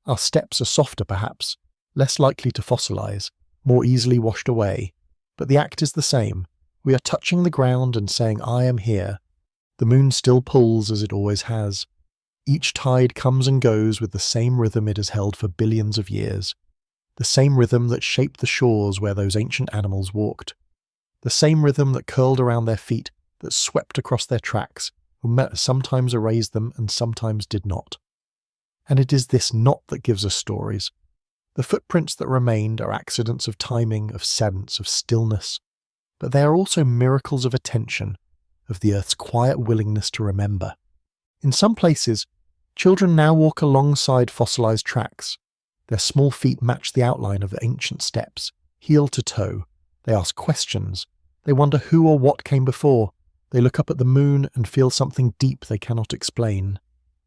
Our steps are softer perhaps, less likely to fossilize, more easily washed away, but the act is the same. We are touching the ground and saying, I am here. The moon still pulls as it always has. Each tide comes and goes with the same rhythm it has held for billions of years. The same rhythm that shaped the shores where those ancient animals walked. The same rhythm that curled around their feet, that swept across their tracks, and sometimes erased them and sometimes did not. And it is this not that gives us stories. The footprints that remained are accidents of timing, of sense, of stillness, but they are also miracles of attention, of the earth's quiet willingness to remember. In some places, children now walk alongside fossilized tracks. Their small feet match the outline of the ancient steps, heel to toe. They ask questions. They wonder who or what came before. They look up at the moon and feel something deep they cannot explain.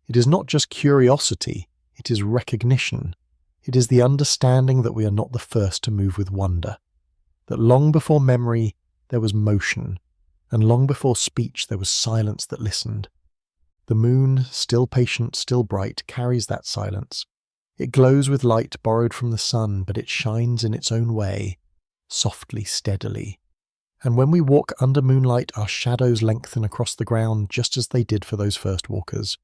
It is not just curiosity, it is recognition. It is the understanding that we are not the first to move with wonder, that long before memory there was motion, and long before speech there was silence that listened. The moon, still patient, still bright, carries that silence. It glows with light borrowed from the sun, but it shines in its own way, softly, steadily. And when we walk under moonlight, our shadows lengthen across the ground just as they did for those first walkers.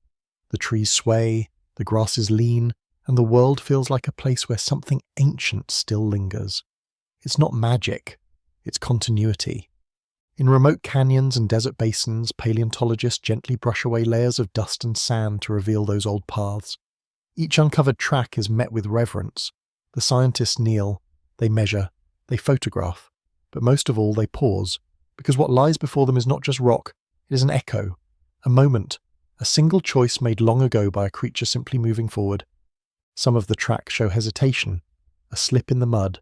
The trees sway, the grasses lean, and the world feels like a place where something ancient still lingers. It's not magic, it's continuity. In remote canyons and desert basins, paleontologists gently brush away layers of dust and sand to reveal those old paths. Each uncovered track is met with reverence. The scientists kneel, they measure, they photograph, but most of all they pause, because what lies before them is not just rock, it is an echo, a moment, a single choice made long ago by a creature simply moving forward. Some of the tracks show hesitation, a slip in the mud,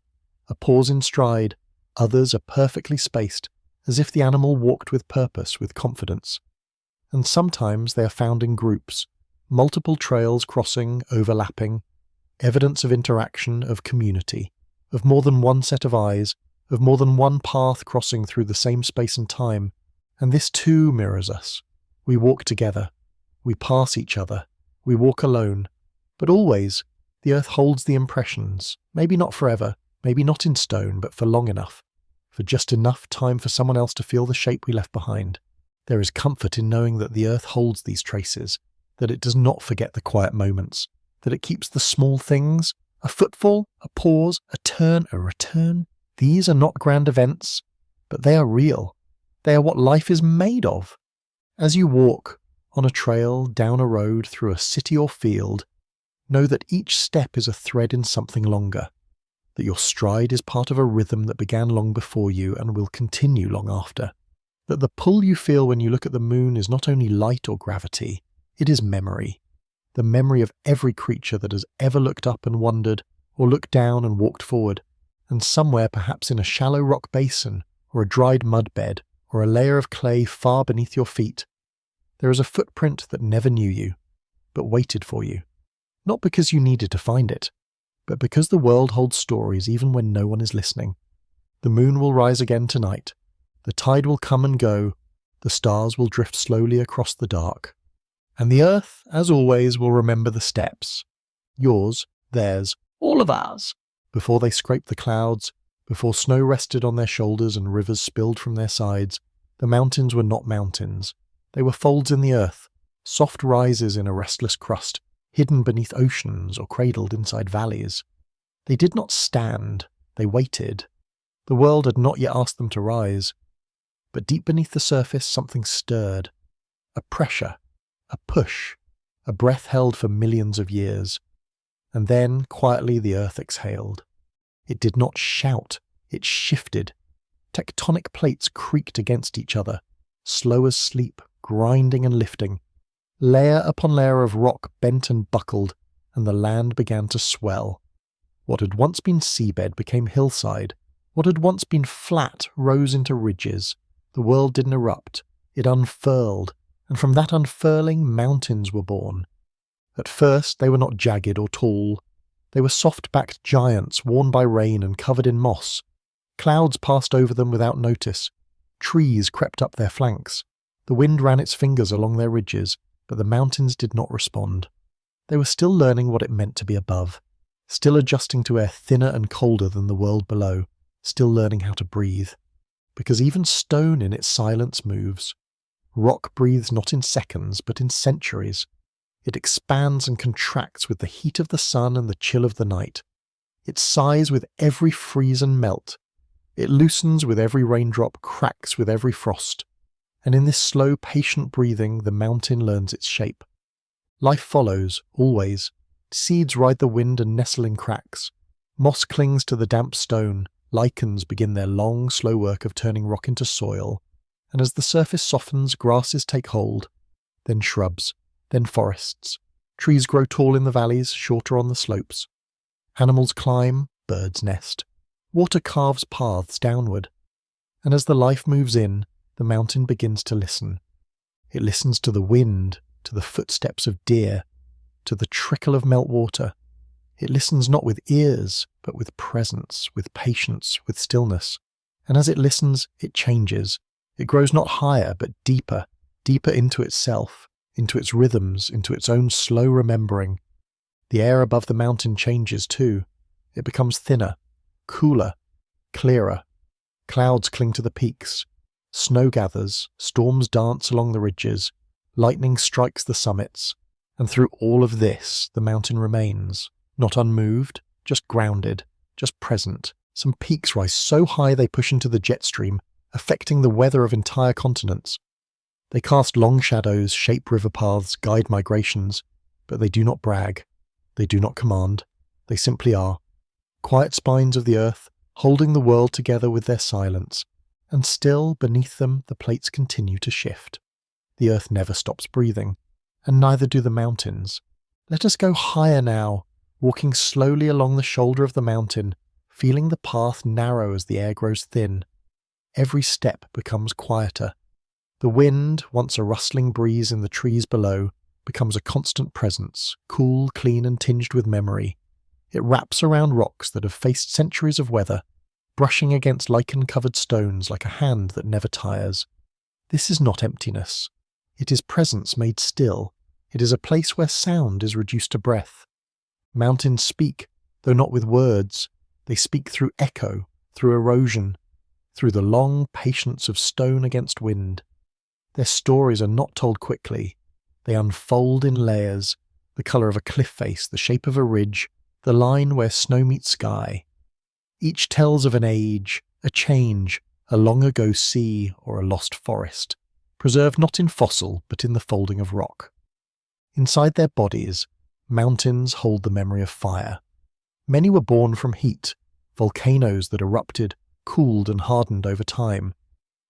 a pause in stride. Others are perfectly spaced, as if the animal walked with purpose, with confidence. And sometimes they are found in groups, multiple trails crossing, overlapping, evidence of interaction, of community, of more than one set of eyes, of more than one path crossing through the same space and time. And this too mirrors us. We walk together, we pass each other, we walk alone. But always, the earth holds the impressions, maybe not forever, maybe not in stone, but for long enough, for just enough time for someone else to feel the shape we left behind. There is comfort in knowing that the earth holds these traces, that it does not forget the quiet moments, that it keeps the small things, a footfall, a pause, a turn, a return. These are not grand events, but they are real. They are what life is made of. As you walk, on a trail, down a road, through a city or field, know that each step is a thread in something longer. that your stride is part of a rhythm that began long before you and will continue long after, that the pull you feel when you look at the moon is not only light or gravity, it is memory, the memory of every creature that has ever looked up and wondered, or looked down and walked forward, and somewhere perhaps in a shallow rock basin, or a dried mud bed, or a layer of clay far beneath your feet, there is a footprint that never knew you, but waited for you, not because you needed to find it, but because the world holds stories even when no one is listening. The moon will rise again tonight, the tide will come and go, the stars will drift slowly across the dark, and the earth, as always, will remember the steps, yours, theirs, all of ours, before they scraped the clouds, before snow rested on their shoulders and rivers spilled from their sides. The mountains were not mountains. They were folds in the earth, soft rises in a restless crust, hidden beneath oceans or cradled inside valleys. They did not stand, they waited. The world had not yet asked them to rise. But deep beneath the surface something stirred. A pressure, a push, a breath held for millions of years. And then, quietly, the earth exhaled. It did not shout, it shifted. Tectonic plates creaked against each other, slow as sleep, grinding and lifting. Layer upon layer of rock bent and buckled, and the land began to swell. What had once been seabed became hillside. What had once been flat rose into ridges. The world didn't erupt, it unfurled, and from that unfurling mountains were born. At first they were not jagged or tall. They were soft-backed giants worn by rain and covered in moss. Clouds passed over them without notice. Trees crept up their flanks. The wind ran its fingers along their ridges, but the mountains did not respond. They were still learning what it meant to be above, still adjusting to air thinner and colder than the world below, still learning how to breathe. Because even stone in its silence moves. Rock breathes not in seconds, but in centuries. It expands and contracts with the heat of the sun and the chill of the night. It sighs with every freeze and melt. It loosens with every raindrop, cracks with every frost. And in this slow, patient breathing, the mountain learns its shape. Life follows, always. Seeds ride the wind and nestle in cracks. Moss clings to the damp stone. Lichens begin their long, slow work of turning rock into soil. And as the surface softens, grasses take hold. Then shrubs. Then forests. Trees grow tall in the valleys, shorter on the slopes. Animals climb, birds nest. Water carves paths downward. And as the life moves in, the mountain begins to listen. It listens to the wind, to the footsteps of deer, to the trickle of meltwater. It listens not with ears, but with presence, with patience, with stillness. And as it listens, it changes. It grows not higher, but deeper, deeper into itself, into its rhythms, into its own slow remembering. The air above the mountain changes too. It becomes thinner, cooler, clearer. Clouds cling to the peaks. Snow gathers, storms dance along the ridges, lightning strikes the summits, and through all of this the mountain remains, not unmoved, just grounded, just present. Some peaks rise so high they push into the jet stream, affecting the weather of entire continents. They cast long shadows, shape river paths, guide migrations, but they do not brag, they do not command, they simply are. Quiet spines of the earth, holding the world together with their silence, and still, beneath them, the plates continue to shift. The earth never stops breathing, and neither do the mountains. Let us go higher now, walking slowly along the shoulder of the mountain, feeling the path narrow as the air grows thin. Every step becomes quieter. The wind, once a rustling breeze in the trees below, becomes a constant presence, cool, clean and tinged with memory. It wraps around rocks that have faced centuries of weather, brushing against lichen-covered stones like a hand that never tires. This is not emptiness. It is presence made still. It is a place where sound is reduced to breath. Mountains speak, though not with words. They speak through echo, through erosion, through the long patience of stone against wind. Their stories are not told quickly. They unfold in layers, the colour of a cliff face, the shape of a ridge, the line where snow meets sky. Each tells of an age, a change, a long-ago sea or a lost forest, preserved not in fossil but in the folding of rock. Inside their bodies, mountains hold the memory of fire. Many were born from heat, volcanoes that erupted, cooled and hardened over time.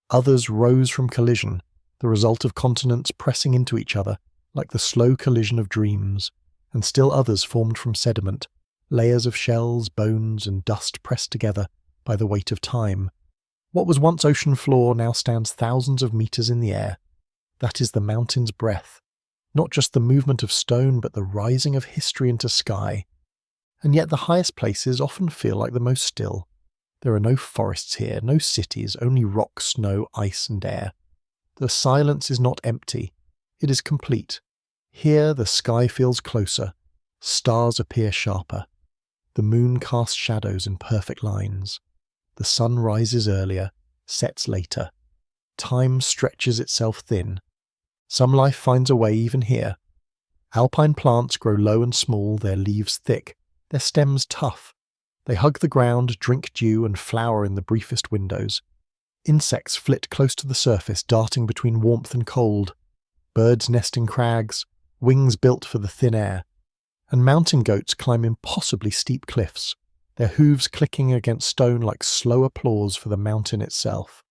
Others rose from collision, the result of continents pressing into each other like the slow collision of dreams, and still others formed from sediment, layers of shells, bones and dust pressed together by the weight of time. What was once ocean floor now stands thousands of meters in the air. That is the mountain's breath, not just the movement of stone but the rising of history into sky. And yet the highest places often feel like the most still. There are no forests here, no cities, only rock, snow, ice and air. The silence is not empty, it is complete. Here the sky feels closer, stars appear sharper. The moon casts shadows in perfect lines. The sun rises earlier, sets later. Time stretches itself thin. Some life finds a way even here. Alpine plants grow low and small, their leaves thick, their stems tough. They hug the ground, drink dew and flower in the briefest windows. Insects flit close to the surface, darting between warmth and cold. Birds nest in crags, wings built for the thin air. And mountain goats climb impossibly steep cliffs, their hooves clicking against stone like slow applause for the mountain itself.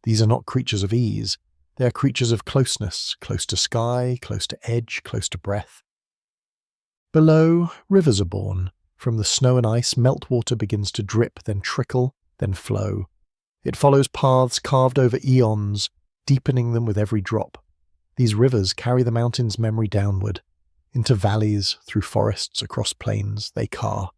These are not creatures of ease. They are creatures of closeness, close to sky, close to edge, close to breath. Below, rivers are born. From the snow and ice, meltwater begins to drip, then trickle, then flow. It follows paths carved over eons, deepening them with every drop. These rivers carry the mountain's memory downward. Into valleys, through forests, across plains, they car.